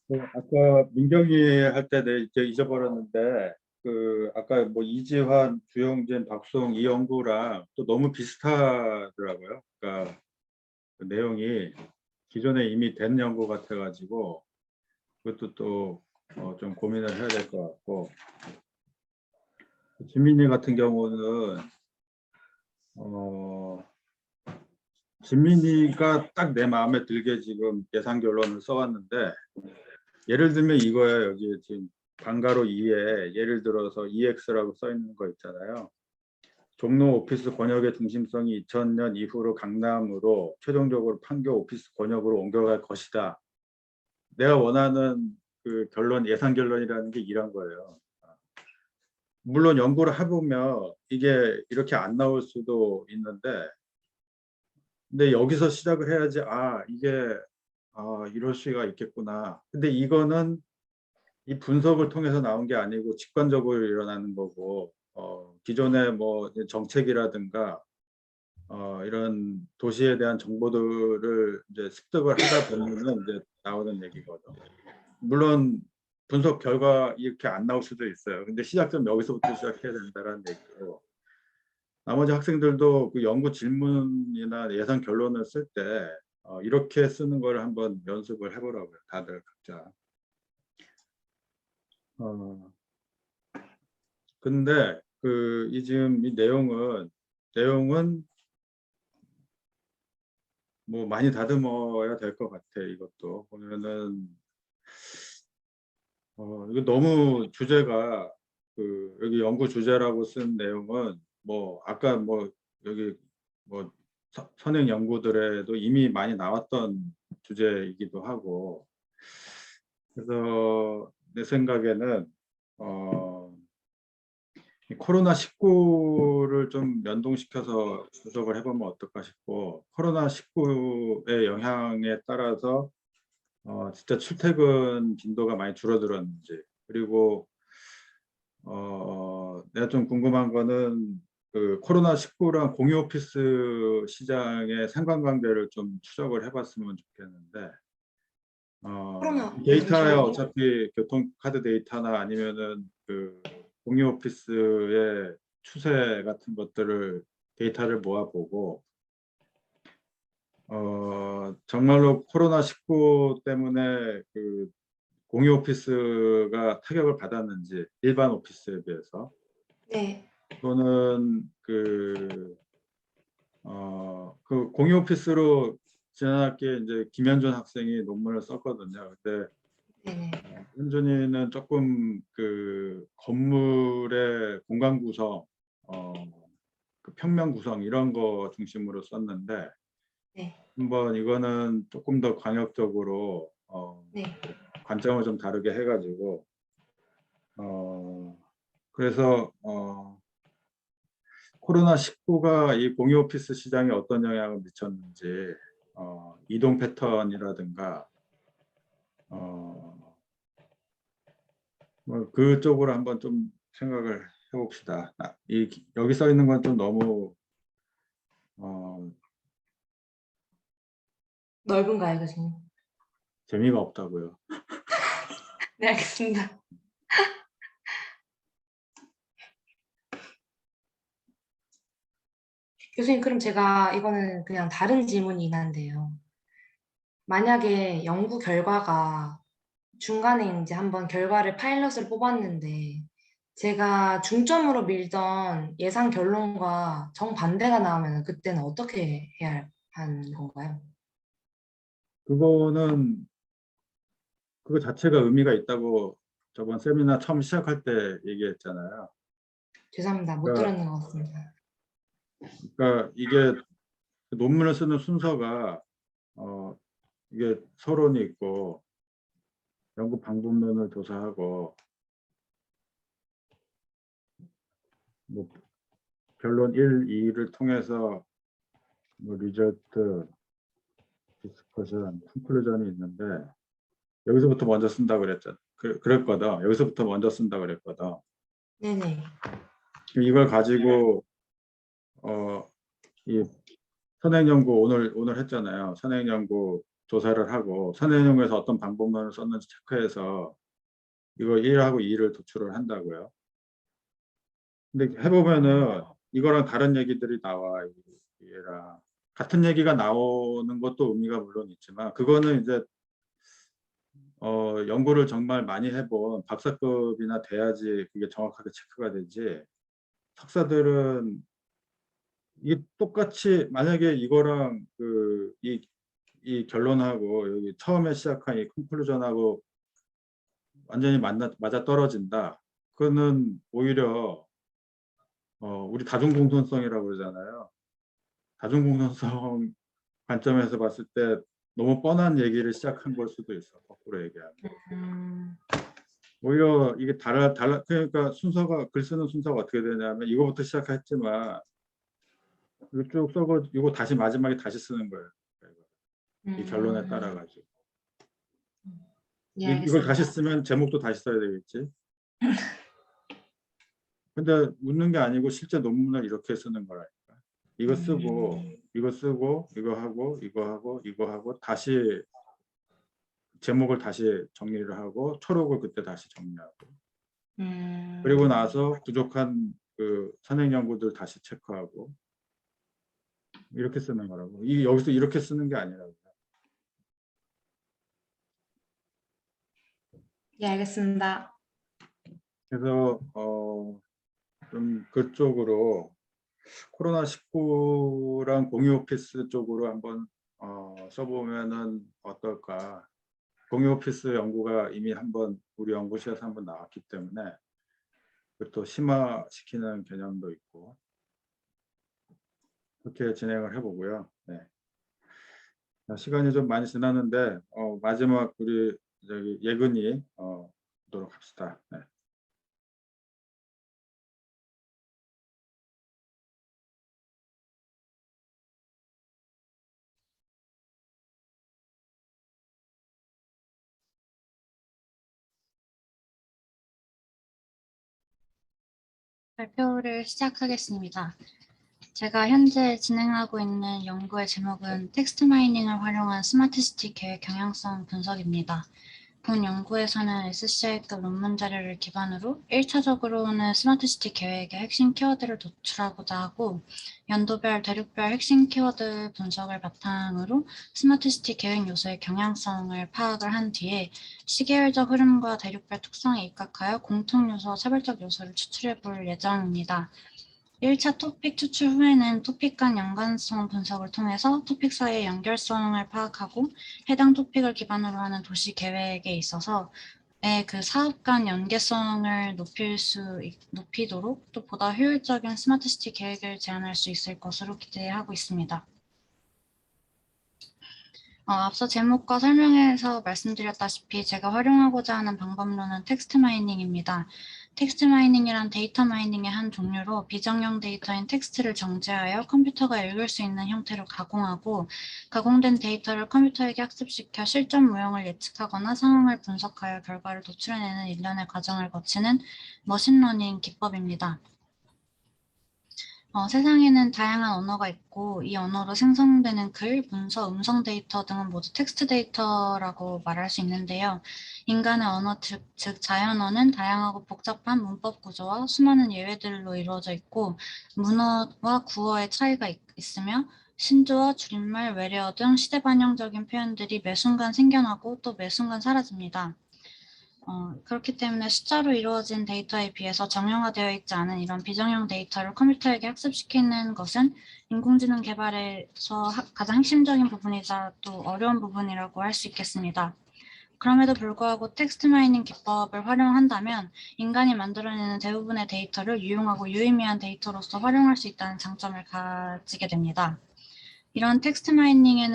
아까 민경이 할 때 이제 잊어버렸는데 그 아까 뭐 이지환, 주영진, 박수홍 이 연구랑 또 너무 비슷하더라고요. 그러니까 그 내용이 기존에 이미 된 연구 같아가지고 그것도 또 좀 고민을 해야 될 것 같고 진민이 같은 경우는 진민이가 딱 내 마음에 들게 지금 예상 결론을 써왔는데 예를 들면 이거예요. 여기 지금 방가로 2에 예를 들어서 EX라고 써 있는 거 있잖아요. 종로 오피스 권역의 중심성이 2000년 이후로 강남으로 최종적으로 판교 오피스 권역으로 옮겨갈 것이다. 내가 원하는 그 결론, 예상 결론이라는 게 이런 거예요. 물론 연구를 해보면 이게 이렇게 안 나올 수도 있는데 근데 여기서 시작을 해야지 이게 이럴 수가 있겠구나. 근데 이거는 이 분석을 통해서 나온 게 아니고 직관적으로 일어나는 거고 기존의 뭐 정책이라든가 이런 도시에 대한 정보들을 이제 습득을 하다 보면은 이제 나오는 얘기거든. 물론 분석 결과 이렇게 안 나올 수도 있어요. 근데 시작점 여기서부터 시작해야 된다는 얘기고 나머지 학생들도 그 연구 질문이나 예상 결론을 쓸 때 이렇게 쓰는 걸 한번 연습을 해보라고요. 다들 각자. 근데 지금 이 내용은 뭐 많이 다듬어야 될 것 같아. 이것도 보면은 이거 너무 주제가 여기 연구 주제라고 쓴 내용은 뭐 아까 뭐 여기 뭐 선행 연구들에도 이미 많이 나왔던 주제이기도 하고 그래서 내 생각에는 코로나19를 좀 연동시켜서 분석을 해보면 어떨까 싶고 코로나19의 영향에 따라서 진짜 출퇴근 빈도가 많이 줄어들었는지 그리고 내가 좀 궁금한 거는 그 코로나19랑 공유 오피스 시장의 상관관계를 좀 추적을 해봤으면 좋겠는데 데이터에 잠시만요. 어차피 교통카드 데이터나 아니면은 그 공유 오피스의 추세 같은 것들을 데이터를 모아보고 정말로 코로나19 때문에 그 공유 오피스가 타격을 받았는지 일반 오피스에 비해서 네. 또는 그 공유 오피스로 지난학기에 이제 김현준 학생이 논문을 썼거든요. 근데 네네. 현준이는 조금 그 건물의 공간 구성, 그 평면 구성 이런 거 중심으로 썼는데 네. 한번 이거는 조금 더 광역적으로 네. 관점을 좀 다르게 해가지고 그래서 코로나19가 이 공유 오피스 시장에 어떤 영향을 미쳤는지 이동 패턴이라든가 뭐 그쪽으로 한번 좀 생각을 해봅시다. 여기 써 있는 건 좀 너무 넓은가요, 교수님? 재미가 없다고요. 네, 알겠습니다. 교수님, 그럼 제가 이거는 그냥 다른 질문이긴 한데요. 만약에 연구 결과가 중간에 이제 한번 결과를 파일럿을 뽑았는데 제가 중점으로 밀던 예상 결론과 정반대가 나오면 그때는 어떻게 해야 하는 건가요? 그거는 그거 자체가 의미가 있다고 저번 세미나 처음 시작할 때 얘기했잖아요. 죄송합니다. 못 그러니까, 들었는 것 같습니다. 그러니까 이게 논문을 쓰는 순서가 이게 서론이 있고 연구 방법론을 조사하고 뭐 결론 1, 2를 통해서 뭐 리저트, 디스커션, 콘클루전이 있는데 여기서부터 먼저 쓴다 그랬잖아. 그랬거든. 여기서부터 먼저 쓴다 그랬거든. 네네. 이걸 가지고 이 선행연구 오늘 했잖아요. 선행연구 조사를 하고 선행연구에서 어떤 방법론을 썼는지 체크해서 이거 1하고 2를 도출을 한다고요. 근데 해보면은 이거랑 다른 얘기들이 나와. 얘랑 같은 얘기가 나오는 것도 의미가 물론 있지만 그거는 이제 연구를 정말 많이 해본 박사급이나 돼야지 그게 정확하게 체크가 되지. 석사들은 이게 똑같이 만약에 이거랑 이 결론하고 여기 처음에 시작한 이 컨클루전하고 완전히 맞아 떨어진다. 그거는 오히려 우리 다중공존성이라고 그러잖아요. 다중공존성 관점에서 봤을 때 너무 뻔한 얘기를 시작한 걸 수도 있어. 거꾸로 얘기하면. 오히려 이게 그러니까 순서가 글 쓰는 순서가 어떻게 되냐면 이거부터 시작했지만 이거 쭉 써고 이거 다시 마지막에 다시 쓰는 거예요. 이 결론에 따라 가지고. 예, 이걸 다시 알겠습니다. 쓰면 제목도 다시 써야 되겠지. 근데 묻는 게 아니고 실제 논문을 이렇게 쓰는 거라니까. 이거 쓰고 이거 쓰고 이거 하고 이거 하고 이거 하고 다시 제목을 다시 정리를 하고 초록을 그때 다시 정리하고 그리고 나서 부족한 그 선행 연구들 다시 체크하고 이렇게 쓰는 거라고. 여기서 이렇게 쓰는 게 아니라고. 예, 알겠습니다. 그래서 좀 그쪽으로 코로나19랑 공유 오피스 쪽으로 한번 써보면은 어떨까. 공유 오피스 연구가 이미 한번 우리 연구실에서 한번 나왔기 때문에 또 심화시키는 개념도 있고 그렇게 진행을 해보고요. 네. 시간이 좀 많이 지났는데 마지막 우리 저기 예근이 보도록 합시다. 네. 발표를 시작하겠습니다. 제가 현재 진행하고 있는 연구의 제목은 텍스트 마이닝을 활용한 스마트시티 계획 경향성 분석입니다. 본 연구에서는 SCI급 논문 자료를 기반으로 1차적으로는 스마트시티 계획의 핵심 키워드를 도출하고자 하고 연도별, 대륙별 핵심 키워드 분석을 바탕으로 스마트시티 계획 요소의 경향성을 파악을 한 뒤에 시계열적 흐름과 대륙별 특성에 입각하여 공통 요소와 차별적 요소를 추출해 볼 예정입니다. 1차 토픽 추출 후에는 토픽 간 연관성 분석을 통해서 토픽 사이의 연결성을 파악하고 해당 토픽을 기반으로 하는 도시 계획에 있어서 그 사업 간 연계성을 높이도록 또 보다 효율적인 스마트시티 계획을 제안할 수 있을 것으로 기대하고 있습니다. 앞서 제목과 설명에서 말씀드렸다시피 제가 활용하고자 하는 방법론은 텍스트 마이닝입니다. 텍스트 마이닝이란 데이터 마이닝의 한 종류로 비정형 데이터인 텍스트를 정제하여 컴퓨터가 읽을 수 있는 형태로 가공하고 가공된 데이터를 컴퓨터에게 학습시켜 실전 모형을 예측하거나 상황을 분석하여 결과를 도출해내는 일련의 과정을 거치는 머신러닝 기법입니다. 세상에는 다양한 언어가 있고 이 언어로 생성되는 글, 문서, 음성 데이터 등은 모두 텍스트 데이터라고 말할 수 있는데요. 인간의 언어, 즉 자연어는 다양하고 복잡한 문법 구조와 수많은 예외들로 이루어져 있고 문어와 구어의 차이가 있으며 신조어, 줄임말, 외래어 등 시대 반영적인 표현들이 매 순간 생겨나고 또 매 순간 사라집니다. 그렇기 때문에 숫자로 이루어진 데이터에 비해서 정형화되어 있지 않은 이런 비정형 데이터를 컴퓨터에게 학습시키는 것은 인공지능 개발에서 가장 핵심적인 부분이자 또 어려운 부분이라고 할 수 있겠습니다. 그럼에도 불구하고 텍스트 마이닝 기법을 활용한다면 인간이 만들어내는 대부분의 데이터를 유용하고 유의미한 데이터로서 활용할 수 있다는 장점을 가지게 됩니다. 이런 텍스트 마이닝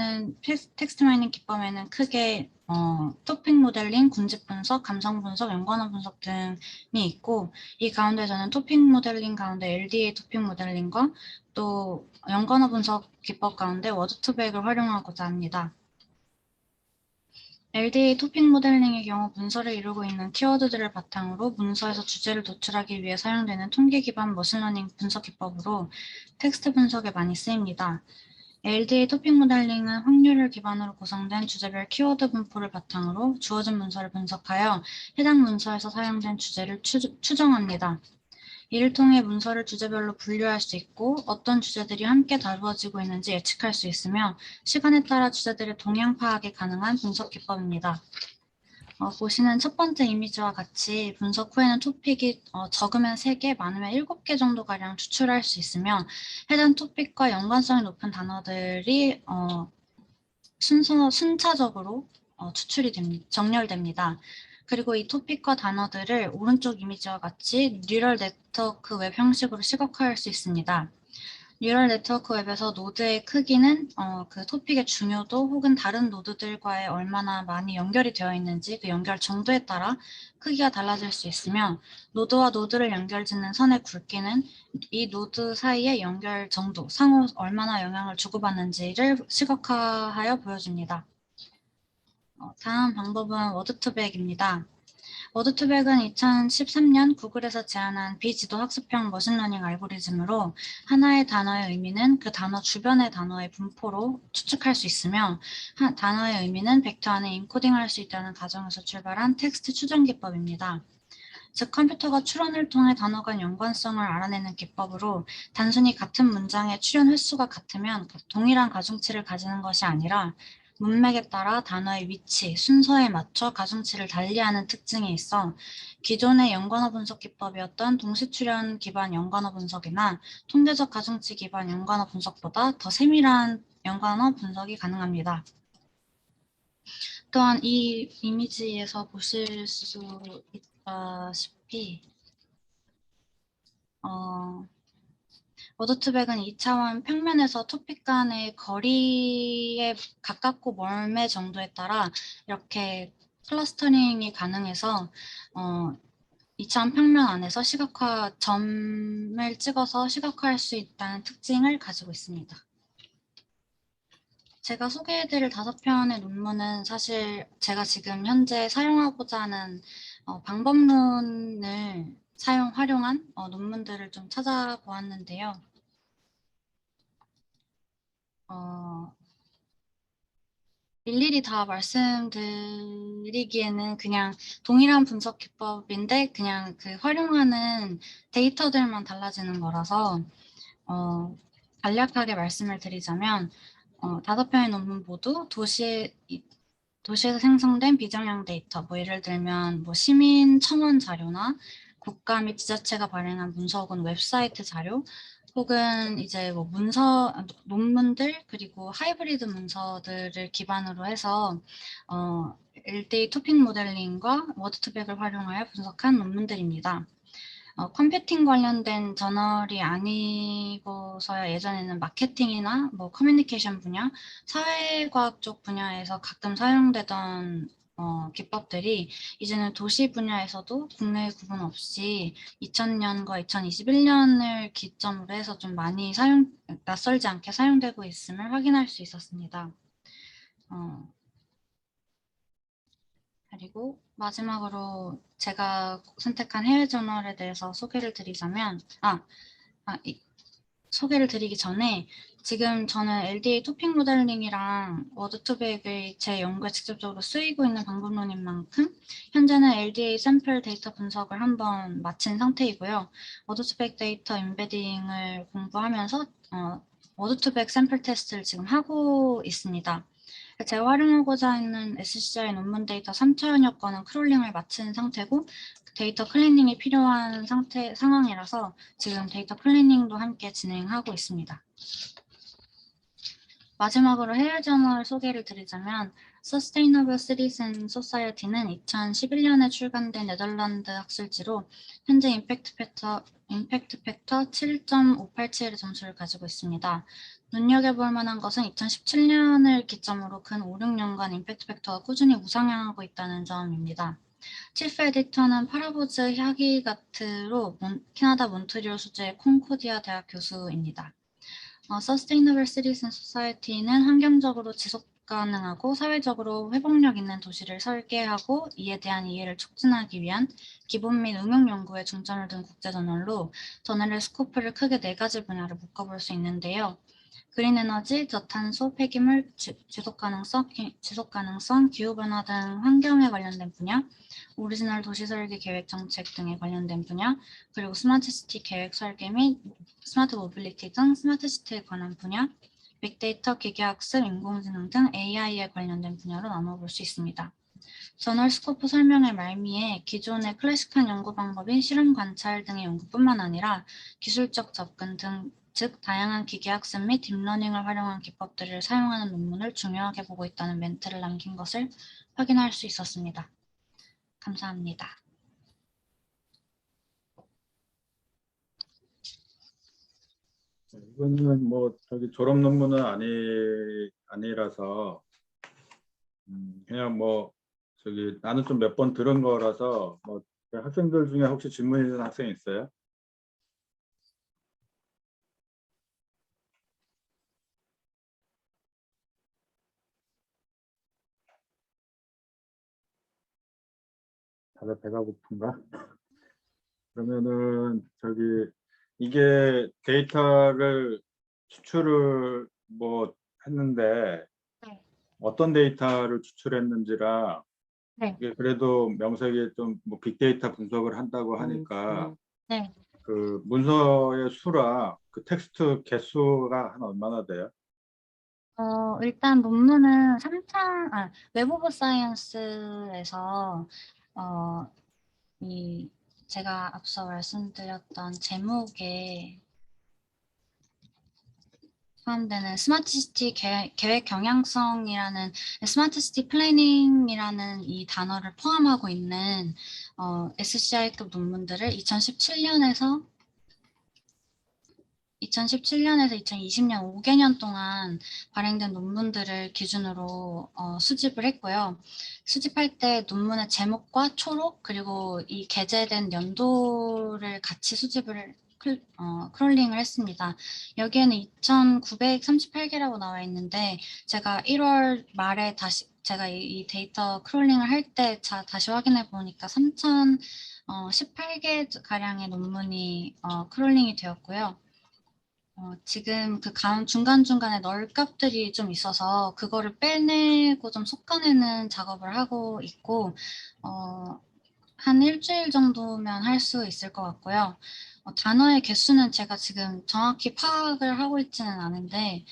기법에는 크게 토픽 모델링, 군집 분석, 감성 분석, 연관어 분석 등이 있고 이 가운데서는 토픽 모델링 가운데 LDA 토픽 모델링과 또 연관어 분석 기법 가운데 워드2백을 활용하고자 합니다. LDA 토픽 모델링의 경우 문서를 이루고 있는 키워드들을 바탕으로 문서에서 주제를 도출하기 위해 사용되는 통계 기반 머신러닝 분석 기법으로 텍스트 분석에 많이 쓰입니다. LDA 토픽 모델링은 확률을 기반으로 구성된 주제별 키워드 분포를 바탕으로 주어진 문서를 분석하여 해당 문서에서 사용된 주제를 추정합니다. 이를 통해 문서를 주제별로 분류할 수 있고 어떤 주제들이 함께 다루어지고 있는지 예측할 수 있으며 시간에 따라 주제들의 동향 파악이 가능한 분석 기법입니다. 보시는 첫 번째 이미지와 같이 분석 후에는 토픽이 적으면 3개, 많으면 7개 정도가량 추출할 수 있으며 해당 토픽과 연관성이 높은 단어들이 순차적으로 정렬됩니다. 그리고 이 토픽과 단어들을 오른쪽 이미지와 같이 뉴럴 네트워크 웹 형식으로 시각화할 수 있습니다. 뉴럴 네트워크 웹에서 노드의 크기는 그 토픽의 중요도 혹은 다른 노드들과의 얼마나 많이 연결이 되어 있는지 그 연결 정도에 따라 크기가 달라질 수 있으며 노드와 노드를 연결짓는 선의 굵기는 이 노드 사이의 연결 정도, 상호 얼마나 영향을 주고받는지를 시각화하여 보여줍니다. 다음 방법은 워드2백입니다. 워드2백은 2013년 구글에서 제안한 비지도 학습형 머신러닝 알고리즘으로 하나의 단어의 의미는 그 단어 주변의 단어의 분포로 추측할 수 있으며 단어의 의미는 벡터 안에 인코딩할 수 있다는 가정에서 출발한 텍스트 추정 기법입니다. 즉 컴퓨터가 추론을 통해 단어 간 연관성을 알아내는 기법으로 단순히 같은 문장의 출연 횟수가 같으면 동일한 가중치를 가지는 것이 아니라 문맥에 따라 단어의 위치, 순서에 맞춰 가중치를 달리하는 특징이 있어 기존의 연관어 분석 기법이었던 동시출연 기반 연관어 분석이나 통계적 가중치 기반 연관어 분석보다 더 세밀한 연관어 분석이 가능합니다. 또한 이 이미지에서 보실 수 있다시피 워드2백은 2차원 평면에서 토픽 간의 거리에 가깝고 멀매 정도에 따라 이렇게 클러스터링이 가능해서 2차원 평면 안에서 점을 찍어서 시각화할 수 있다는 특징을 가지고 있습니다. 제가 소개해드릴 5편의 논문은 사실 제가 지금 현재 사용하고자 하는 방법론을 활용한 논문들을 좀 찾아보았는데요. 일일이 다 말씀드리기에는 그냥 동일한 분석 기법인데 그냥 그 활용하는 데이터들만 달라지는 거라서 간략하게 말씀을 드리자면 5편의 논문 모두 도시에서 생성된 비정형 데이터, 뭐 예를 들면 뭐 시민 첨언 자료나 국가 및 지자체가 발행한 문서 혹은 웹사이트 자료, 혹은 이제 뭐 논문들 그리고 하이브리드 문서들을 기반으로 해서 LDA 토픽 모델링과 워드2백을 활용하여 분석한 논문들입니다. 컴퓨팅 관련된 저널이 아니고서야 예전에는 마케팅이나 뭐 커뮤니케이션 분야, 사회과학 쪽 분야에서 가끔 사용되던 기법들이 이제는 도시 분야에서도 국내 구분 없이 2000년과 2021년을 기점으로 해서 좀 많이 낯설지 않게 사용되고 있음을 확인할 수 있었습니다. 그리고 마지막으로 제가 선택한 해외 저널에 대해서 소개를 드리자면, 소개를 드리기 전에 지금 저는 LDA 토픽 모델링이랑 워드2백을 제 연구에 직접적으로 쓰이고 있는 방법론인 만큼 현재는 LDA 샘플 데이터 분석을 한번 마친 상태이고요. 워드2백 데이터 임베딩을 공부하면서 워드2백 샘플 테스트를 지금 하고 있습니다. 제가 활용하고자 하는 SCI 논문 데이터 3차원여 건은 크롤링을 마친 상태고 데이터 클리닝이 필요한 상황이라서 지금 데이터 클리닝도 함께 진행하고 있습니다. 마지막으로 해외 저널 소개를 드리자면 Sustainable Citizen Society는 2011년에 출간된 네덜란드 학술지로 현재 임팩트 팩터 7.587의 점수를 가지고 있습니다. 눈여겨볼 만한 것은 2017년을 기점으로 근 5, 6년간 임팩트 팩터가 꾸준히 우상향하고 있다는 점입니다. 치프 에디터는 파라보즈 야기가트로 캐나다 몬트리올 수재 콘코디아 대학 교수입니다. Sustainable Citizen Society는 환경적으로 지속 가능하고 사회적으로 회복력 있는 도시를 설계하고 이에 대한 이해를 촉진하기 위한 기본 및 응용 연구에 중점을 둔 국제저널로 저널의 스코프를 크게 4가지 분야로 묶어볼 수 있는데요. 그린 에너지, 저탄소, 폐기물, 지속가능성, 기후변화 등 환경에 관련된 분야, 오리지널 도시설계 계획 정책 등에 관련된 분야, 그리고 스마트시티 계획 설계 및 스마트 모빌리티 등 스마트시티에 관한 분야, 빅데이터, 기계학습, 인공지능 등 AI에 관련된 분야로 나눠볼 수 있습니다. 저널 스코프 설명의 말미에 기존의 클래식한 연구 방법인 실험 관찰 등의 연구뿐만 아니라 기술적 접근 등 즉 다양한 기계학습 및 딥러닝을 활용한 기법들을 사용하는 논문을 중요하게 보고 있다는 멘트를 남긴 것을 확인할 수 있었습니다. 감사합니다. 이거는 뭐 저기 졸업 논문은 아니라서 그냥 뭐 저기 나는 좀 몇 번 들은 거라서 뭐 학생들 중에 혹시 질문 있는 학생 있어요? 다들 배가 고픈가? 그러면은 저기 이게 데이터를 추출을 뭐 했는데 네. 어떤 데이터를 추출했는지라 네. 이게 그래도 명색이 좀 뭐 빅데이터 분석을 한다고 하니까 네. 그 문서의 수랑 그 텍스트 개수가 한 얼마나 돼요? 일단 논문은 웹 오브 사이언스에서 제가 앞서 말씀드렸던 제목에 포함되는 스마트시티 계획 경향성이라는 스마트시티 플래닝이라는 이 단어를 포함하고 있는 SCI급 논문들을 2017년에서 2020년 5개년 동안 발행된 논문들을 기준으로 수집을 했고요. 수집할 때 논문의 제목과 초록 그리고 이 게재된 연도를 같이 수집을 크롤링을 했습니다. 여기에는 2,938개라고 나와 있는데 제가 1월 말에 제가 이 데이터 크롤링을 할 때 다시 확인해 보니까 3,018개 가량의 논문이 크롤링이 되었고요. 지금 그 중간중간에 넣을 값들이 좀 있어서 그거를 빼내고 좀 솎아내는 작업을 하고 있고 한 일주일 정도면 할 수 있을 것 같고요. 단어의 개수는 제가 지금 정확히 파악을 하고 있지는 않은데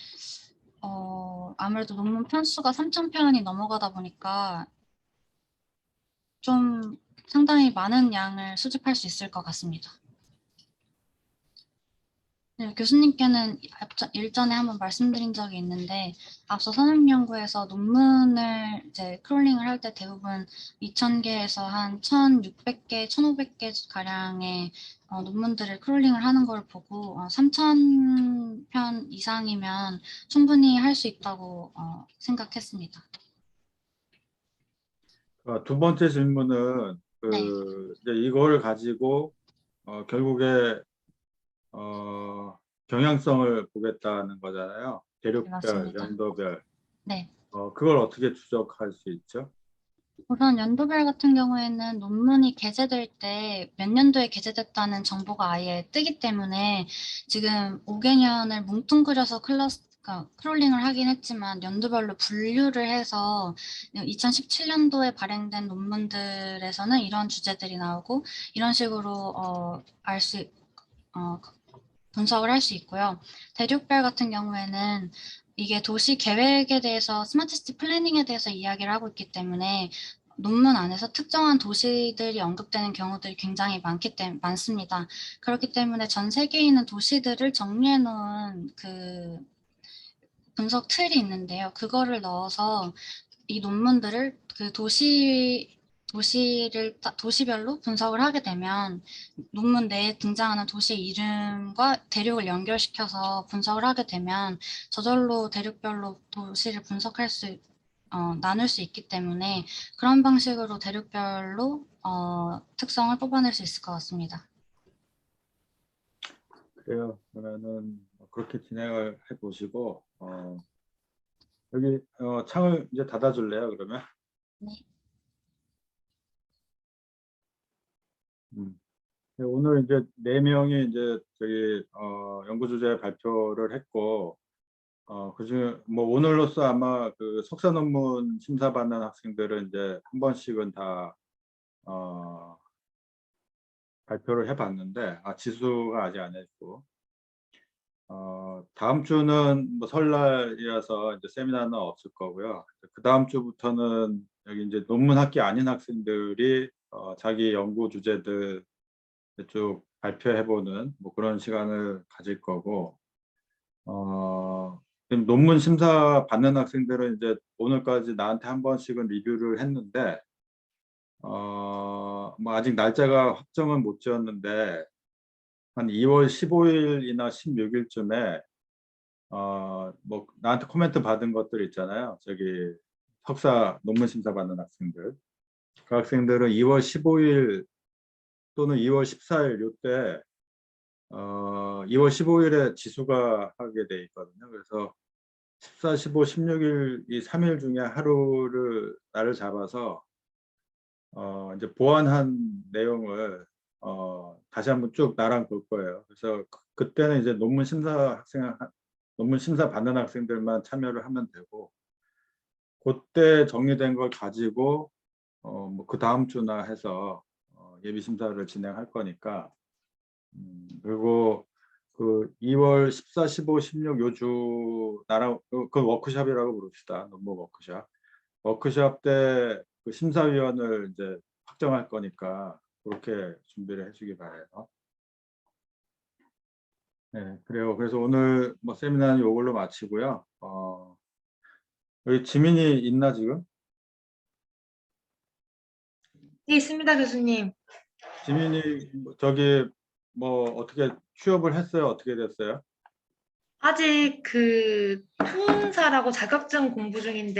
아무래도 논문 편수가 3,000편이 넘어가다 보니까 좀 상당히 많은 양을 수집할 수 있을 것 같습니다. 네, 교수님께는 일전에 한번 말씀드린 적이 있는데 앞서 선행연구에서 논문을 이제 크롤링을 할 때 대부분 2,000개에서 한 1,600개, 1,500개 가량의 논문들을 크롤링을 하는 걸 보고 3,000편 이상이면 충분히 할 수 있다고 생각했습니다. 두 번째 질문은 네. 이제 이걸 가지고 결국에 경향성을 보겠다는 거잖아요. 대륙별, 맞습니다. 연도별. 네. 그걸 어떻게 추적할 수 있죠? 우선 연도별 같은 경우에는 논문이 게재될 때 몇 년도에 게재됐다는 정보가 아예 뜨기 때문에 지금 5개년을 뭉뚱그려서 크롤링을 하긴 했지만 연도별로 분류를 해서 2017년도에 발행된 논문들에서는 이런 주제들이 나오고 이런 식으로 분석을 할 수 있고요. 대륙별 같은 경우에는 이게 도시 계획에 대해서 스마트시티 플래닝에 대해서 이야기를 하고 있기 때문에 논문 안에서 특정한 도시들이 언급되는 경우들이 굉장히 많습니다. 그렇기 때문에 전 세계에 있는 도시들을 정리해 놓은 그 분석 틀이 있는데요. 그거를 넣어서 이 논문들을 그 도시별로 분석을 하게 되면 논문 내에 등장하는 도시 이름과 대륙을 연결시켜서 분석을 하게 되면 저절로 대륙별로 도시를 나눌 수 있기 때문에 그런 방식으로 대륙별로 특성을 뽑아낼 수 있을 것 같습니다. 그래요. 그러면은 그렇게 진행을 해보시고 여기 창을 이제 닫아줄래요? 그러면? 네. 네, 오늘 이제 4명이 이제 저기 연구 주제 발표를 했고 그중에 뭐 오늘로써 아마 그 석사 논문 심사 받는 학생들은 이제 한 번씩은 다 발표를 해봤는데 지수가 아직 안 했고 다음 주는 뭐 설날이라서 이제 세미나는 없을 거고요. 그 다음 주부터는 여기 이제 논문 학기 아닌 학생들이 자기 연구 주제들 쭉 발표해보는 뭐 그런 시간을 가질 거고 지금 논문 심사 받는 학생들은 이제 오늘까지 나한테 한 번씩은 리뷰를 했는데 뭐 아직 날짜가 확정은 못 지었는데 한 2월 15일이나 16일쯤에 뭐 나한테 코멘트 받은 것들 있잖아요. 저기 석사 논문 심사 받는 학생들. 그 학생들은 2월 15일 또는 2월 14일 요때 2월 15일에 지수가 하게 돼 있거든요. 그래서 14, 15, 16일 이 3일 중에 하루를 날을 잡아서 이제 보완한 내용을 다시 한번 쭉 나랑 볼 거예요. 그래서 그때는 이제 논문 심사 받는 학생들만 참여를 하면 되고 그때 정리된 걸 가지고 뭐 그 다음 주나 해서 예비 심사를 진행할 거니까 그리고 그 2월 14, 15, 16 요 주 나랑 그 워크숍이라고 부릅시다. 논문 워크숍. 워크숍 때 그 심사위원을 이제 확정할 거니까 그렇게 준비를 해주기 바래요. 네, 그래요. 그래서 오늘 뭐 세미나는 이걸로 마치고요. 여기 지민이 있나 지금? 네, 있습니다, 교수님. 지민이 저기 뭐 어떻게 취업을 했어요? 어떻게 됐어요? 아직 그 투혼사라고 자격증 공부 중인데